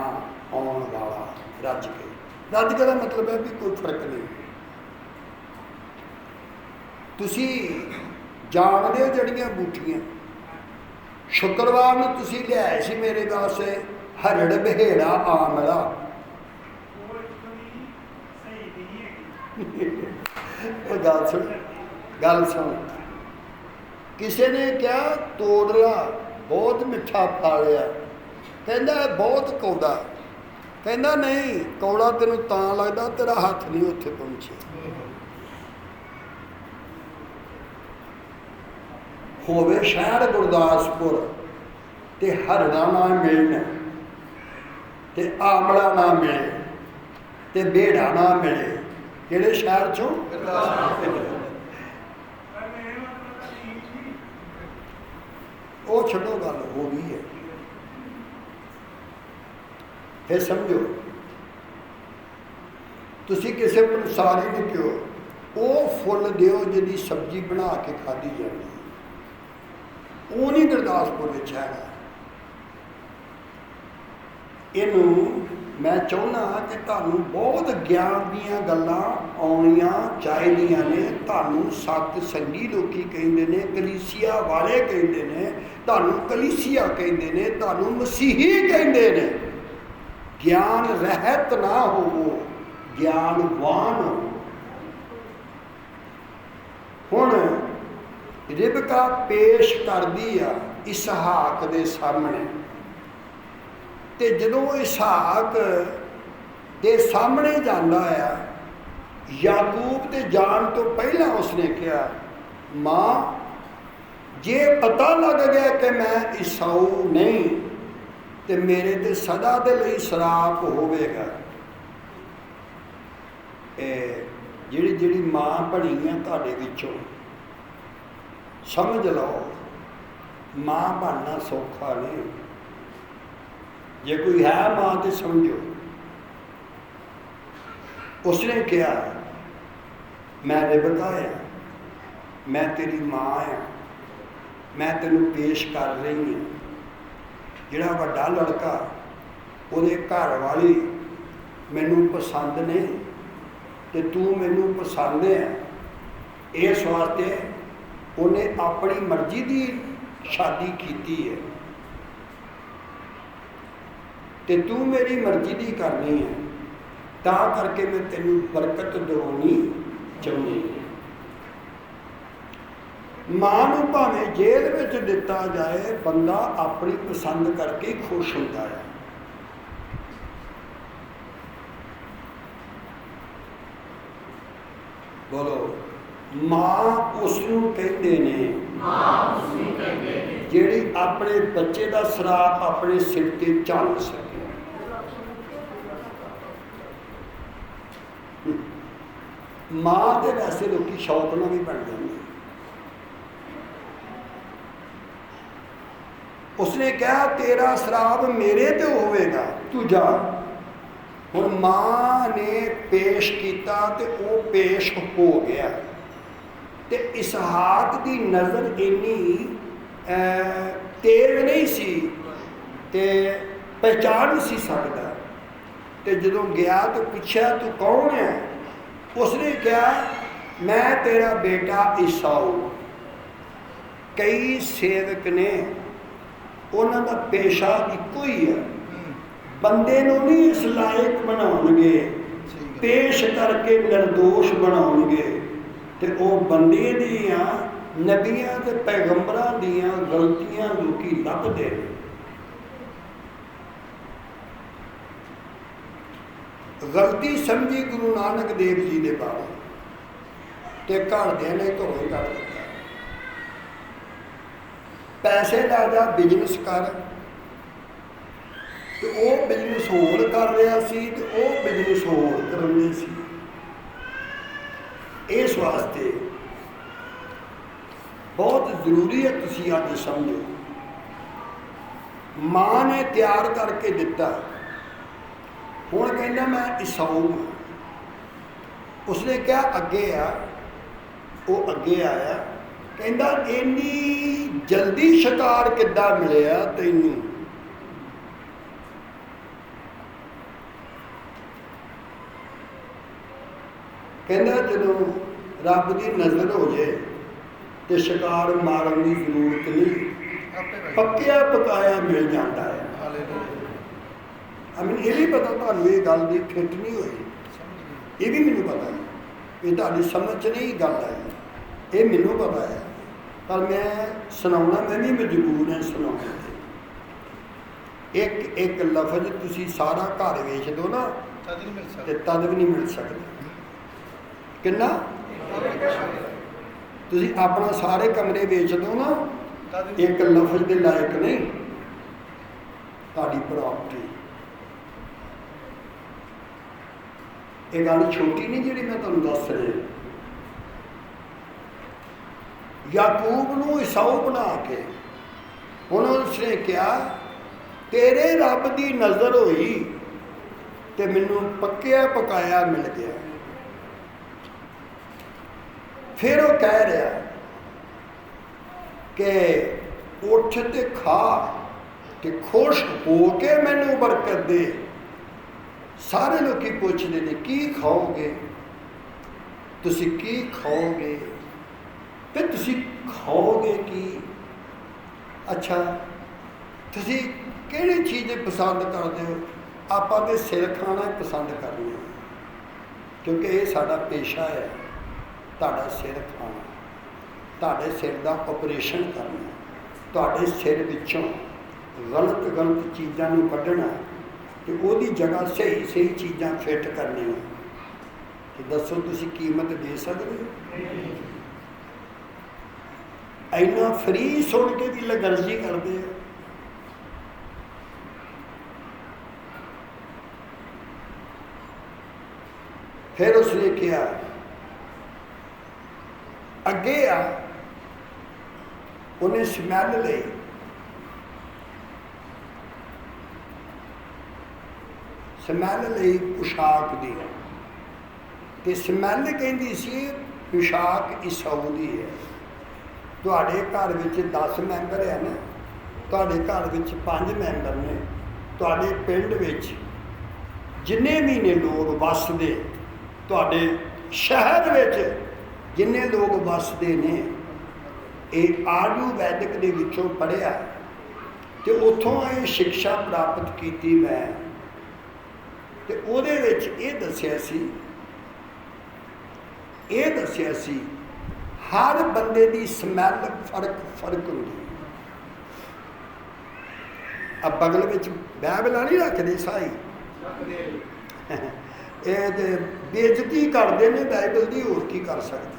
ਆਉਣ ਵਾਲਾ। ਰੱਜ ਕੇ ਦਾ ਮਤਲਬ ਹੈ ਵੀ ਕੋਈ ਫਰਕ ਨਹੀਂ। ਤੁਸੀਂ ਜਾਣਦੇ ਹੋ ਜੜੀਆਂ ਬੂਟੀਆਂ। ਸ਼ੁੱਕਰਵਾਰ ਨੂੰ ਤੁਸੀਂ ਲਿਆਏ ਸੀ ਮੇਰੇ ਵਾਸਤੇ ਹਰੜ ਬਹੇੜਾ ਆਮਲਾ। ਉਹ ਗੱਲ ਸੁਣ। ਕਿਸੇ ਨੇ ਕਿਹਾ ਤੋੜਲਾ ਬਹੁਤ ਮਿੱਠਾ ਫਾਲਿਆ। ਕਹਿੰਦਾ ਬਹੁਤ ਕੌੜਾ। ਕਹਿੰਦਾ ਨਹੀਂ, ਕੌੜਾ ਤੈਨੂੰ ਤਾਂ ਲੱਗਦਾ ਤੇਰਾ ਹੱਥ ਨਹੀਂ ਉੱਥੇ ਪਹੁੰਚਿਆ। ਹੋਵੇ ਸ਼ਹਿਰ ਗੁਰਦਾਸਪੁਰ ਤੇ ਹਰੜਾ ਨਾ ਮਿਲਣ, ਤੇ ਆਮਲਾ ਨਾ ਮਿਲੇ, ਤੇ ਬੇੜਾ ਨਾ ਮਿਲੇ। ਕਿਹੜੇ ਸ਼ਹਿਰ ਚੋਂ? ਉਹ ਛੱਡੋ, ਗੱਲ ਹੋ ਗਈ ਹੈ। ਫਿਰ ਸਮਝੋ, ਤੁਸੀਂ ਕਿਸੇ ਪੰਸਾਰੀ ਨੂੰ ਕਿਉਂ ਉਹ ਫੁੱਲ ਦਿਓ ਜਿਹਦੀ ਸਬਜ਼ੀ ਬਣਾ ਕੇ ਖਾਧੀ ਜਾਂਦੀ। ਉਹ ਨਹੀਂ ਗੁਰਦਾਸਪੁਰ ਵਿੱਚ ਹੈਗਾ। ਇਹਨੂੰ ਮੈਂ ਚਾਹੁੰਦਾ ਕਿ ਤੁਹਾਨੂੰ ਬਹੁਤ ਗਿਆਨ ਦੀਆਂ ਗੱਲਾਂ ਆਉਣੀਆਂ ਚਾਹੀਦੀਆਂ ਨੇ। ਤੁਹਾਨੂੰ ਸਤ ਸੰਗੀ ਲੋਕੀ ਕਹਿੰਦੇ ਨੇ, ਕਲੀਸਿਆ ਵਾਲੇ ਕਹਿੰਦੇ ਨੇ, ਤੁਹਾਨੂੰ ਕਲੀਸਿਆ ਕਹਿੰਦੇ ਨੇ, ਤੁਹਾਨੂੰ ਮਸੀਹੀ ਕਹਿੰਦੇ ਨੇ। ਗਿਆਨ ਰਹਿਤ ਨਾ ਹੋਵੋ, ਗਿਆਨਵਾਨ ਹੋ। ਹੁਣ ਰਿਬਕਾ ਪੇਸ਼ ਕਰਦੀ ਆ ਇਸਹਾਕ ਦੇ ਸਾਹਮਣੇ, ਤੇ ਜਦੋਂ ਇਸਹਾਕ ਦੇ ਸਾਹਮਣੇ ਜਾਂਦਾ ਆ, ਯਾਕੂਬ ਤੇ ਜਾਣ ਤੋਂ ਪਹਿਲਾਂ ਉਸਨੇ ਕਿਹਾ, ਮਾਂ ਜੇ ਪਤਾ ਲੱਗ ਗਿਆ ਕਿ ਮੈਂ ਈਸਾਊ ਨਹੀਂ ਤੇ ਮੇਰੇ ਤੇ ਸਦਾ ਦੇ ਲਈ ਸ਼ਰਾਪ ਹੋਵੇਗਾ। ਜਿਹੜੀ ਮਾਂ ਬਣੀ ਆ ਤੁਹਾਡੇ ਵਿੱਚੋਂ, ਸਮਝ ਲਓ ਮਾਂ ਬਣਨਾ ਸੌਖਾ ਨਹੀਂ। ਜੇ ਕੋਈ ਹੈ ਮਾਂ ਤੇ ਸਮਝੋ। ਉਸਨੇ ਕਿਹਾ, ਮੈਂ ਰਿਬਕਾ ਆ, ਮੈਂ ਤੇਰੀ ਮਾਂ ਆ, ਮੈਂ ਤੈਨੂੰ ਪੇਸ਼ ਕਰ ਰਹੀ ਹਾਂ। ਜਿਹੜਾ ਵੱਡਾ ਲੜਕਾ, ਉਹਦੇ ਘਰ ਵਾਲੀ ਮੈਨੂੰ ਪਸੰਦ ਨਹੀਂ ਤੇ ਤੂੰ ਮੈਨੂੰ ਪਸੰਦ ਹੈ। ਇਸ ਵਾਸਤੇ ਉਹਨੇ ਆਪਣੀ ਮਰਜ਼ੀ ਦੀ ਸ਼ਾਦੀ ਕੀਤੀ ਹੈ। ਤੇ ਤੂੰ ਮੇਰੀ ਮਰਜ਼ੀ ਦੀ ਕਰਨੀ ਹੈ, ਤਾਂ ਕਰਕੇ ਮੈਂ ਤੈਨੂੰ ਬਰਕਤ ਦਿਵਾਉਣੀ ਚਾਹੁੰਦੀ ਹਾਂ। ਮਾਂ ਨੂੰ ਭਾਵੇਂ ਜੇਲ੍ਹ ਵਿੱਚ ਦਿੱਤਾ ਜਾਏ, ਬੰਦਾ ਆਪਣੀ ਪਸੰਦ ਕਰਕੇ ਖੁਸ਼ ਹੁੰਦਾ ਹੈ। ਬੋਲੋ, ਮਾਂ ਉਸ ਨੂੰ ਕਹਿੰਦੇ ਨੇ ਜਿਹੜੀ ਆਪਣੇ ਬੱਚੇ ਦਾ ਸਰਾਪ ਆਪਣੇ ਸਿਰ ਤੇ ਝੱਲ ਸਕੇ। ਮਾਂ ਦੇ ਵੈਸੇ ਲੋਕੀ ਸ਼ੌਕ ਨਾਲ ਵੀ ਬਣ ਜਾਂਦੇ। ਉਸਨੇ ਕਿਹਾ ਤੇਰਾ ਸਰਾਪ ਮੇਰੇ ਤੇ ਹੋਵੇਗਾ, ਤੂੰ ਜਾ। ਹੁਣ ਮਾਂ ਨੇ ਪੇਸ਼ ਕੀਤਾ ਤੇ ਉਹ ਪੇਸ਼ ਹੋ ਗਿਆ। ਤੇ ਇਸਹਾਕ ਦੀ ਨਜ਼ਰ ਇੰਨੀ ਤੇਜ਼ ਨਹੀਂ ਸੀ ਤੇ ਪਹਿਚਾਣ ਨਹੀਂ ਸੀ ਸਕਦਾ। ਤੇ ਜਦੋਂ ਗਿਆ ਤੇ ਪੁੱਛਿਆ ਤੂੰ ਕੌਣ ਹੈ? ਉਸਨੇ ਕਿਹਾ ਮੈਂ ਤੇਰਾ ਬੇਟਾ ਈਸਾਊ। ਕਈ ਸੇਵਕ ਨੇ, ਉਹਨਾਂ ਦਾ ਪੇਸ਼ਾ ਇੱਕੋ ਹੀ ਹੈ, ਬੰਦੇ ਨੂੰ ਨਹੀਂ ਇਸ ਲਾਇਕ ਬਣਾਉਣਗੇ, ਪੇਸ਼ ਕਰਕੇ ਨਿਰਦੋਸ਼ ਬਣਾਉਣਗੇ। ਤੇ ਉਹ ਬੰਦੇ ਦੀਆਂ, ਨਬੀਆਂ ਤੇ ਪੈਗੰਬਰਾਂ ਦੀਆਂ ਗਲਤੀਆਂ ਲੋਕੀ ਲੱਭਦੇ ਨੇ। ਗਲਤੀ ਸਮਝੀ ਗੁਰੂ ਨਾਨਕ ਦੇਵ ਜੀ ਦੇ ਬਾਰੇ, ਤੇ ਘਰਦਿਆਂ ਨੇ ਘਰੋਂ ਕੱਢ ਦਿੱਤਾ। ਪੈਸੇ ਲੈ ਜਾ, ਬਿਜ਼ਨਸ ਕਰ। ਤੇ ਉਹ ਬਿਜ਼ਨਸ ਹੋਰ ਕਰ ਰਿਹਾ ਸੀ ਤੇ ਉਹ ਬਿਜ਼ਨਸ ਹੋਰ ਕਰਾਉਂਦੇ ਸੀ। ਇਸ ਵਾਸਤੇ ਬਹੁਤ ਜ਼ਰੂਰੀ ਹੈ ਤੁਸੀਂ ਅੱਜ ਸਮਝੋ। ਮਾਂ ਨੇ ਤਿਆਰ ਕਰਕੇ ਦਿੱਤਾ। ਹੁਣ ਕਹਿੰਦਾ ਮੈਂ ਈਸਾਊ ਹਾਂ। ਉਸਨੇ ਕਿਹਾ ਅੱਗੇ ਆ। ਉਹ ਅੱਗੇ ਆਇਆ, ਕਹਿੰਦਾ ਇੰਨੀ ਜਲਦੀ ਸ਼ਿਕਾਰ ਕਿੱਦਾਂ ਮਿਲਿਆ ਤੈਨੂੰ? ਕਹਿੰਦਾ ਜਦੋਂ ਰੱਬ ਦੀ ਨਜ਼ਰ ਹੋ ਜਾਏ ਤੇ ਸ਼ਿਕਾਰ ਮਾਰਨ ਦੀ ਜ਼ਰੂਰਤ ਨਹੀਂ, ਪੱਕਿਆ ਪਕਾਇਆ ਮਿਲ ਜਾਂਦਾ ਹੈ। ਇਹ ਵੀ ਪਤਾ ਤੁਹਾਨੂੰ, ਇਹ ਗੱਲ ਦੀ ਫਿੱਟ ਨਹੀਂ ਹੋਈ, ਇਹ ਵੀ ਮੈਨੂੰ ਪਤਾ ਹੈ, ਇਹ ਤੁਹਾਡੀ ਸਮਝ 'ਚ ਨਹੀਂ ਗੱਲ ਆਈ, ਇਹ ਮੈਨੂੰ ਪਤਾ ਹੈ, ਪਰ ਮੈਂ ਸੁਣਾਉਣਾ, ਮੈਂ ਵੀ ਮਜਬੂਰ ਹਾਂ ਸੁਣਾਉਣਾ। ਇੱਕ ਇੱਕ ਲਫ਼ਜ਼ ਤੁਸੀਂ ਸਾਰਾ ਘਰ ਵੇਚ ਦਿਓ ਨਾ ਤੇ ਤਦ ਵੀ ਨਹੀਂ ਮਿਲ ਸਕਦਾ। ਕਿੰਨਾ? ਤੁਸੀਂ ਆਪਣਾ ਸਾਰੇ ਕਮਰੇ ਵੇਚ ਦਿਓ ਨਾ, ਇੱਕ ਲਫ਼ਜ਼ ਦੇ ਲਾਇਕ ਨਹੀਂ ਤੁਹਾਡੀ ਪ੍ਰਾਪਰਟੀ। ਇਹ ਗੱਲ ਛੋਟੀ ਨਹੀਂ ਜਿਹੜੀ ਮੈਂ ਤੁਹਾਨੂੰ ਦੱਸ ਰਿਹਾ। ਯਾਕੂਬ ਨੂੰ ਈਸਾਊ ਬਣਾ ਕੇ ਹੁਣ ਉਸਨੇ ਕਿਹਾ ਤੇਰੇ ਰੱਬ ਦੀ ਨਜ਼ਰ ਹੋਈ ਤੇ ਮੈਨੂੰ ਪੱਕਿਆ ਪਕਾਇਆ ਮਿਲ ਗਿਆ। ਫਿਰ ਉਹ ਕਹਿ ਰਿਹਾ ਕਿ ਉੱਠ ਤੇ ਖਾ ਤੇ ਖੁਸ਼ ਹੋ ਕੇ ਮੈਨੂੰ ਬਰਕਤ ਦੇ। ਸਾਰੇ ਲੋਕੀ ਪੁੱਛਦੇ ਨੇ ਕੀ ਖਾਓਗੇ ਤੁਸੀਂ, ਕੀ ਖਾਓਗੇ ਤੇ ਤੁਸੀਂ ਖਾਓਗੇ ਕੀ? ਅੱਛਾ ਤੁਸੀਂ ਕਿਹੜੀ ਚੀਜ਼ ਪਸੰਦ ਕਰਦੇ ਹੋ? ਆਪਾਂ ਤੇ ਸਿਰ ਖਾਣਾ ਪਸੰਦ ਕਰਦੇ ਹਾਂ, ਕਿਉਂਕਿ ਇਹ ਸਾਡਾ ਪੇਸ਼ਾ ਹੈ। ਤੁਹਾਡਾ ਸਿਰ ਖਾਣਾ, ਤੁਹਾਡੇ ਸਿਰ ਦਾ ਆਪਰੇਸ਼ਨ ਕਰਨਾ, ਤੁਹਾਡੇ ਸਿਰ ਵਿੱਚੋਂ ਗਲਤ ਚੀਜ਼ਾਂ ਨੂੰ ਕੱਢਣਾ ਤੇ ਉਹਦੀ ਜਗ੍ਹਾ ਸਹੀ ਚੀਜ਼ਾਂ ਫਿੱਟ ਕਰਨੀਆਂ। ਤੇ ਦੱਸੋ ਤੁਸੀਂ ਕੀਮਤ ਦੇ ਸਕਦੇ ਹੋ? ਇੰਨਾ ਫਰੀ ਸੁਣ ਕੇ ਵੀ ਲਗਰਜੀ ਕਰਦੇ ਆ। ਫਿਰ ਉਸਨੇ ਕਿਹਾ ਅੱਗੇ ਆ। ਉਹਨੇ ਸਮੈਲ ਲਈ, ਸਮੈਲ ਲਈ ਪੁਸ਼ਾਕ ਦੀ, ਤੇ ਸਮੈਲ ਕਹਿੰਦੀ ਸੀ ਪੁਸ਼ਾਕ ਈਸਾਊ ਦੀ ਹੈ। ਤੁਹਾਡੇ ਘਰ ਵਿੱਚ 10 ਮੈਂਬਰ ਹੈ ਨਾ, ਤੁਹਾਡੇ ਘਰ ਵਿੱਚ 5 ਮੈਂਬਰ ਨੇ, ਤੁਹਾਡੇ ਪਿੰਡ ਵਿੱਚ ਜਿੰਨੇ ਵੀ ਨੇ ਲੋਕ ਵੱਸਦੇ, ਤੁਹਾਡੇ ਸ਼ਹਿਰ ਵਿੱਚ ਜਿੰਨੇ ਲੋਕ ਵੱਸਦੇ ਨੇ, ਇਹ ਆਯੁਰਵੈਦਿਕ ਦੇ ਵਿੱਚੋਂ ਪੜ੍ਹਿਆ ਤੇ ਉੱਥੋਂ ਇਹ ਸਿੱਖਿਆ ਪ੍ਰਾਪਤ ਕੀਤੀ ਮੈਂ। ਤੇ ਉਹਦੇ ਵਿੱਚ ਇਹ ਦੱਸਿਆ ਸੀ ਹਰ ਬੰਦੇ ਦੀ ਸਮੈਲ ਫਰਕ ਹੁੰਦੀ। ਆ ਬਗਲ ਵਿੱਚ ਬਾਈਬਲਾਂ ਨਹੀਂ ਰੱਖਦੇ ਸਾਈ, ਇਹ ਤੇ ਬੇਇੱਜ਼ਤੀ ਕਰਦੇ ਨੇ ਬਾਈਬਲ ਦੀ, ਹੋਰ ਕੀ ਕਰ ਸਕਦੇ।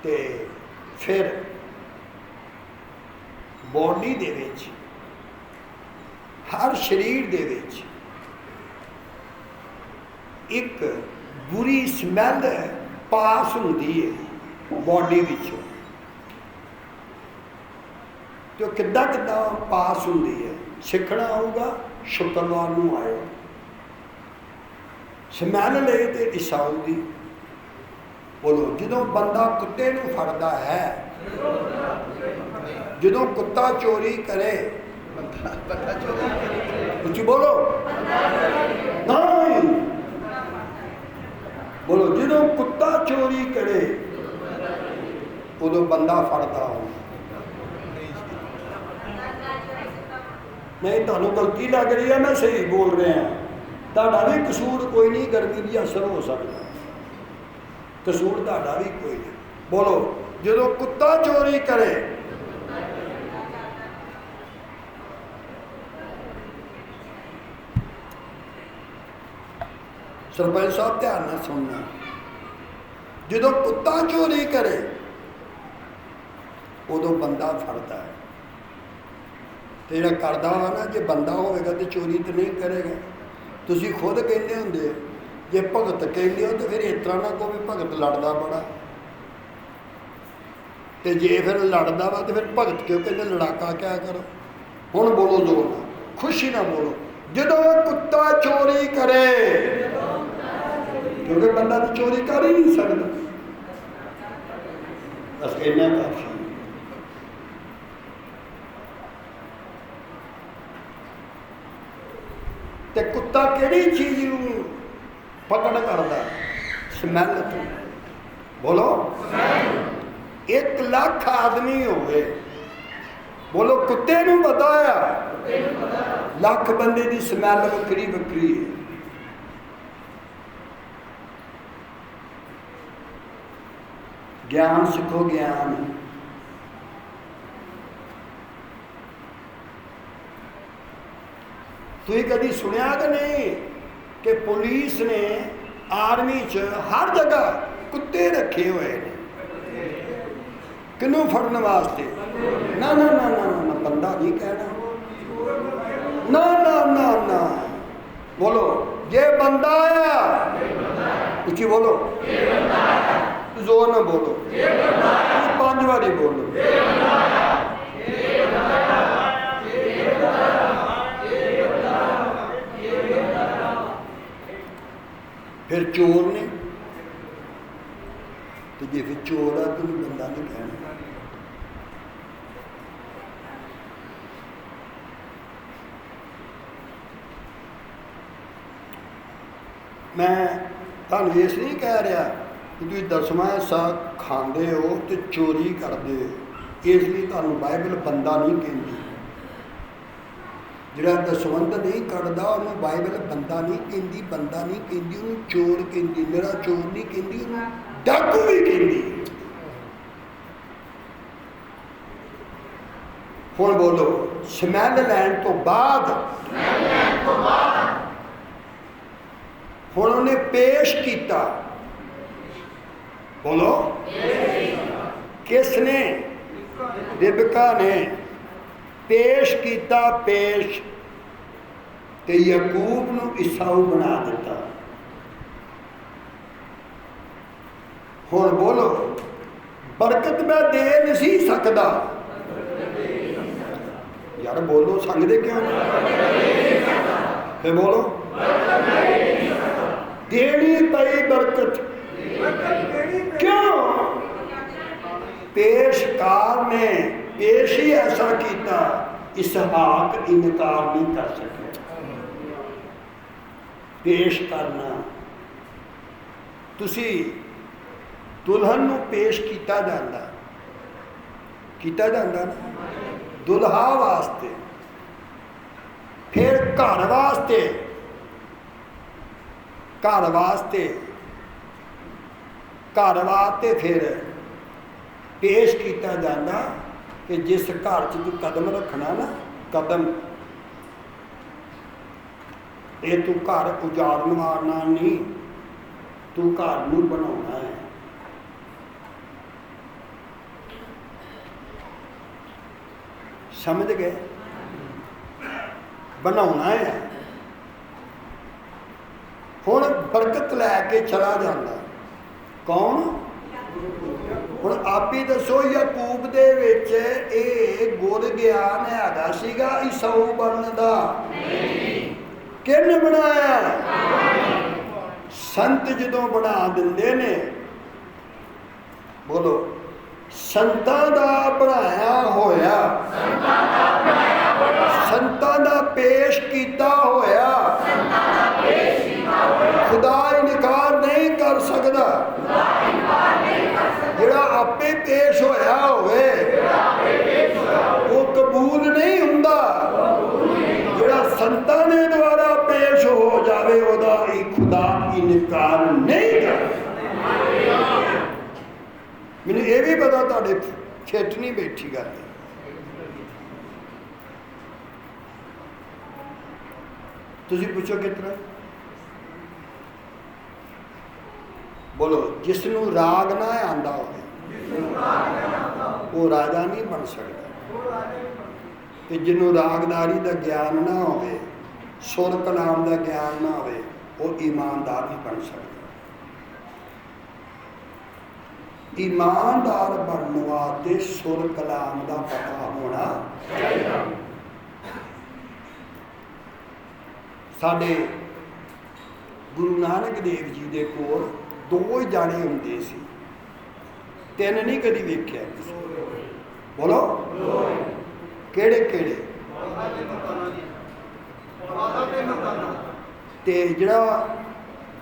ਤੇ ਫਿਰ ਬੋਡੀ ਦੇ ਵਿੱਚ, ਹਰ ਸਰੀਰ ਦੇ ਵਿੱਚ ਇੱਕ ਬੁਰੀ ਸਮੈਲ ਪਾਸ ਹੁੰਦੀ ਹੈ ਬੋਡੀ ਵਿੱਚੋਂ। ਤੇ ਉਹ ਕਿੱਦਾਂ ਪਾਸ ਹੁੰਦੀ ਹੈ, ਸਿੱਖਣਾ ਹੋਊਗਾ। ਸ਼ੁੱਕਰਵਾਰ ਨੂੰ ਆਇਓ, ਸਮੈਲ ਲਈ ਤੇ ਇਸਾਊ ਦੀ। ਬੋਲੋ, ਜਦੋਂ ਬੰਦਾ ਕੁੱਤੇ ਨੂੰ ਫੜਦਾ ਹੈ, ਜਦੋਂ ਕੁੱਤਾ ਚੋਰੀ ਕਰੇ, ਉੱਚੀ ਬੋਲੋ, ਨਹੀਂ ਬੋਲੋ, ਜਦੋਂ ਕੁੱਤਾ ਚੋਰੀ ਕਰੇ ਉਦੋਂ ਬੰਦਾ ਫੜਦਾ ਹੋ। ਨਹੀਂ, ਤੁਹਾਨੂੰ ਗਲਤੀ ਲੱਗ ਰਹੀ ਹੈ, ਮੈਂ ਸਹੀ ਬੋਲ ਰਿਹਾ। ਤੁਹਾਡਾ ਵੀ ਕਸੂਰ ਕੋਈ ਨਹੀਂ, ਗਰਮੀ ਦੀ ਅਸਰ ਹੋ ਸਕਦਾ, ਕਸੂਰ ਤੁਹਾਡਾ ਵੀ ਕੋਈ ਨਹੀਂ। ਬੋਲੋ, ਜਦੋਂ ਕੁੱਤਾ ਚੋਰੀ ਕਰੇ, ਸਰਪੰਚ ਸਾਹਿਬ ਧਿਆਨ ਨਾਲ ਸੁਣਨਾ, ਜਦੋਂ ਕੁੱਤਾ ਚੋਰੀ ਕਰੇ ਉਦੋਂ ਬੰਦਾ ਫੜਦਾ ਹੈ। ਤੇ ਜਿਹੜਾ ਕਰਦਾ ਵਾ ਨਾ, ਜੇ ਬੰਦਾ ਹੋਵੇਗਾ ਤੇ ਚੋਰੀ ਤਾਂ ਨਹੀਂ ਕਰੇਗਾ। ਤੁਸੀਂ ਖੁਦ ਕਹਿੰਦੇ ਹੁੰਦੇ, ਜੇ ਭਗਤ ਕਹਿੰਦੇ ਹੋ ਤਾਂ ਫਿਰ ਇਸ ਤਰ੍ਹਾਂ ਨਾ ਕਹੋ ਵੀ ਭਗਤ ਲੜਦਾ ਬੜਾ। ਤੇ ਜੇ ਫਿਰ ਲੜਦਾ ਵਾ ਤੇ ਫਿਰ ਭਗਤ ਕਿਉਂ ਕਹਿੰਦੇ, ਲੜਾਕਾ ਕਿਆ ਕਰੋ। ਹੁਣ ਬੋਲੋ ਜ਼ੋਰ ਨਾਲ, ਖੁਸ਼ੀ ਨਾਲ ਬੋਲੋ, ਜਦੋਂ ਕੁੱਤਾ ਚੋਰੀ ਕਰੇ, ਕਿਉਂਕਿ ਬੰਦਾ ਤਾਂ ਚੋਰੀ ਕਰ ਹੀ ਨਹੀਂ ਸਕਦਾ। ਬਸ ਇੰਨਾ ਕਾਫੀ। ਤੇ ਕੁੱਤਾ ਕਿਹੜੀ ਚੀਜ਼ ਨੂੰ ਪਕੜ ਕਰਦਾ? ਸਮੈਲ ਤੋਂ। ਬੋਲੋ, 1 ਲੱਖ ਆਦਮੀ ਹੋਵੇ, ਬੋਲੋ, ਕੁੱਤੇ ਨੂੰ ਪਤਾ ਆ ਲੱਖ ਬੰਦੇ ਦੀ ਸਮੈਲ ਵੱਖਰੀ ਵੱਖਰੀ ਹੈ। ਗਿਆਨ ਸਿੱਖੋ, ਗਿਆਨ। ਤੁਸੀਂ ਕਦੀ ਸੁਣਿਆ ਕਿ ਨਹੀਂ ਕਿ ਪੁਲਿਸ ਨੇ ਆਰਮੀ 'ਚ ਹਰ ਜਗ੍ਹਾ ਕੁੱਤੇ ਰੱਖੇ ਹੋਏ ਨੇ? ਕਿਹਨੂੰ ਫੜਨ ਵਾਸਤੇ? ਨਾ ਨਾ ਨਾ ਨਾ ਨਾ, ਬੰਦਾ ਨਹੀਂ ਕਹਿਣਾ। ਨਾ ਨਾ ਨਾ ਨਾ, ਬੋਲੋ, ਜੇ ਬੰਦਾ ਆਇਆ, ਉੱਚੀ ਬੋਲੋ, ਜ਼ੋਰ ਨਾਲ ਬੋਲੋ, 5 ਵਾਰੀ ਬੋਲੋ। ਫਿਰ ਚੋਰ ਨੇ, ਤੇ ਜੇ ਫਿਰ ਚੋਰ ਆ ਤਾਂ ਬੰਦਾ ਨਹੀਂ ਕਹਿਣਾ। ਮੈਂ ਤੁਹਾਨੂੰ ਇਸ ਨਹੀਂ ਕਹਿ ਰਿਹਾ ਕਿ ਤੁਸੀਂ 10ਵਾਂ ਹਿੱਸਾ ਖਾਂਦੇ ਹੋ ਤੇ ਚੋਰੀ ਕਰਦੇ ਹੋ। ਇਸ ਲਈ ਤੁਹਾਨੂੰ ਬਾਈਬਲ ਬੰਦਾ ਨਹੀਂ ਕਹਿੰਦੀ। ਜਿਹੜਾ ਦਸਵੰਧ ਨਹੀਂ ਕੱਢਦਾ ਉਹਨੂੰ ਬਾਈਬਲ ਬੰਦਾ ਨਹੀਂ ਕਹਿੰਦੀ, ਬੰਦਾ ਨਹੀਂ ਕਹਿੰਦੀ, ਉਹਨੂੰ ਚੋਰ ਕਹਿੰਦੀ। ਮੇਰਾ ਚੋਰ ਨਹੀਂ ਕਹਿੰਦੀ, ਉਹਨੂੰ ਡਾਕੂ ਵੀ ਕਹਿੰਦੀ। ਹੁਣ ਬੋਲੋ, ਸਮੈਲ ਲੈਣ ਤੋਂ ਬਾਅਦ ਹੁਣ ਉਹਨੇ ਪੇਸ਼ ਕੀਤਾ। ਬੋਲੋ, ਕਿਸ ਨੇ? ਰਿਬਕਾ ਨੇ ਪੇਸ਼ ਕੀਤਾ। ਪੇਸ਼ ਤੇ ਯਾਕੂਬ ਨੂੰ ਈਸਾਊ ਬਣਾ ਦਿੱਤਾ। ਹੁਣ ਬੋਲੋ, ਬਰਕਤ ਮੈਂ ਦੇ ਨਹੀਂ ਸਕਦਾ। ਯਾਰ ਬੋਲੋ, ਸੰਗਦੇ ਕਿਉਂ ਨਹੀਂ? ਫਿਰ ਬੋਲੋ, ਦੇਣੀ ਪਈ ਬਰਕਤ। ਕਿਉਂ? ਪੇਸ਼ਕਾਰ ਨੇ ਪੇਸ਼ ਹੀ ਐਸਾ ਕੀਤਾ, ਇਸਹਾਕ ਇਨਕਾਰ ਨਹੀਂ ਕਰ ਸਕਿਆ। ਪੇਸ਼ ਕਰਨਾ। ਤੁਸੀਂ दुल्हन नूं पेश किया जाता ना दुल्हा वास्ते, फिर घर वास्ते फिर पेश किया जाता कि जिस घर च तू कदम रखना ना, कदम ये तू घर उजाड़न मारना नहीं, तू घर नूं बनाउणा है। समझ गए? बनाउणा है। हुण बरकत लैके चला जाता कौन? हुण आप ही दसो, याकूब दे विच ये गुर ज्ञान हैगा सीगा ईसाऊ बनने दा? किन बनाया? संत जदों बना दिंदे ने, बोलो, संतां दा बनाया होया, संतां दा पेश कीता होया, खुदा इनकार नहीं कर सकता। जिहड़ा आपे पेश होया होवे वो कबूल नहीं हुंदा, जिहड़ा संतां ने द्वारा पेश हो जावे ओदा खुदा इनकार नहीं कर। मैनूं ये भी पता तुहाडे फिट नहीं बैठी गल। तुसीं पुछो कितना? बोलो, जिसनों राग ना आंदा होवे वो राजा नहीं बन सकता। कि जिन्हों रागदारी का ज्ञान ना होवे, सुर कलाम का ज्ञान ना होवे, वो ईमानदार नहीं बन सकता। ईमानदार बनने वास्ते सुर कलाम का पता होना चाहिए। साडे गुरु नानक देव जी के कोल 2 जाने होंदे सी, 3 नहीं कभी वेख्या। बोलो केड़े केड़े? ते जिहड़ा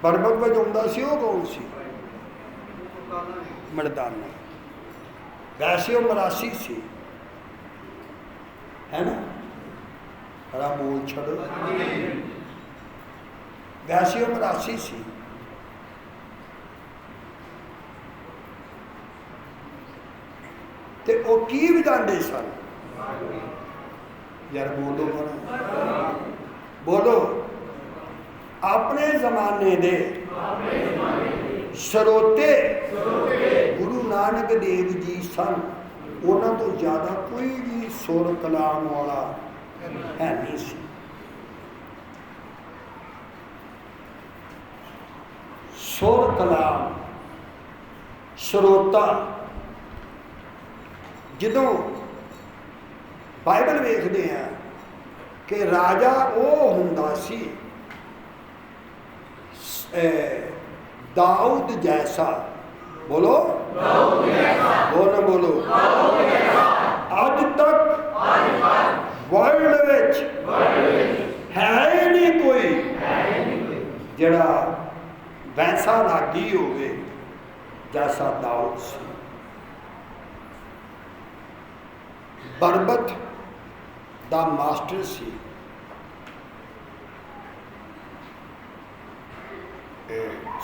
बड़बग वजाउंदा सी वो कौन सी? मर्दाना। वैसे वो मरासी सी, है ना? बड़ा बोल छड़ो। वैसे वो मरासी सी। ते वो की वजांदे सन? यार बोलो बोलो। अपने जमाने दे सरोते गुरु नानक देव जी सन। उन्होंने तो ज़्यादा कोई भी सुर कलाम वाला है नहीं सी। सुर कलाम सरोता जदों बाइबल वेखते हैं कि राजा वो हुंदा सी दाऊद जैसा। बोलो बोलो बोलो। अज तक वर्ल्ड विच है ही नहीं कोई जिहड़ा वैसा रागी होवे जैसा दाऊद सी। बरबत दा मास्टर सी।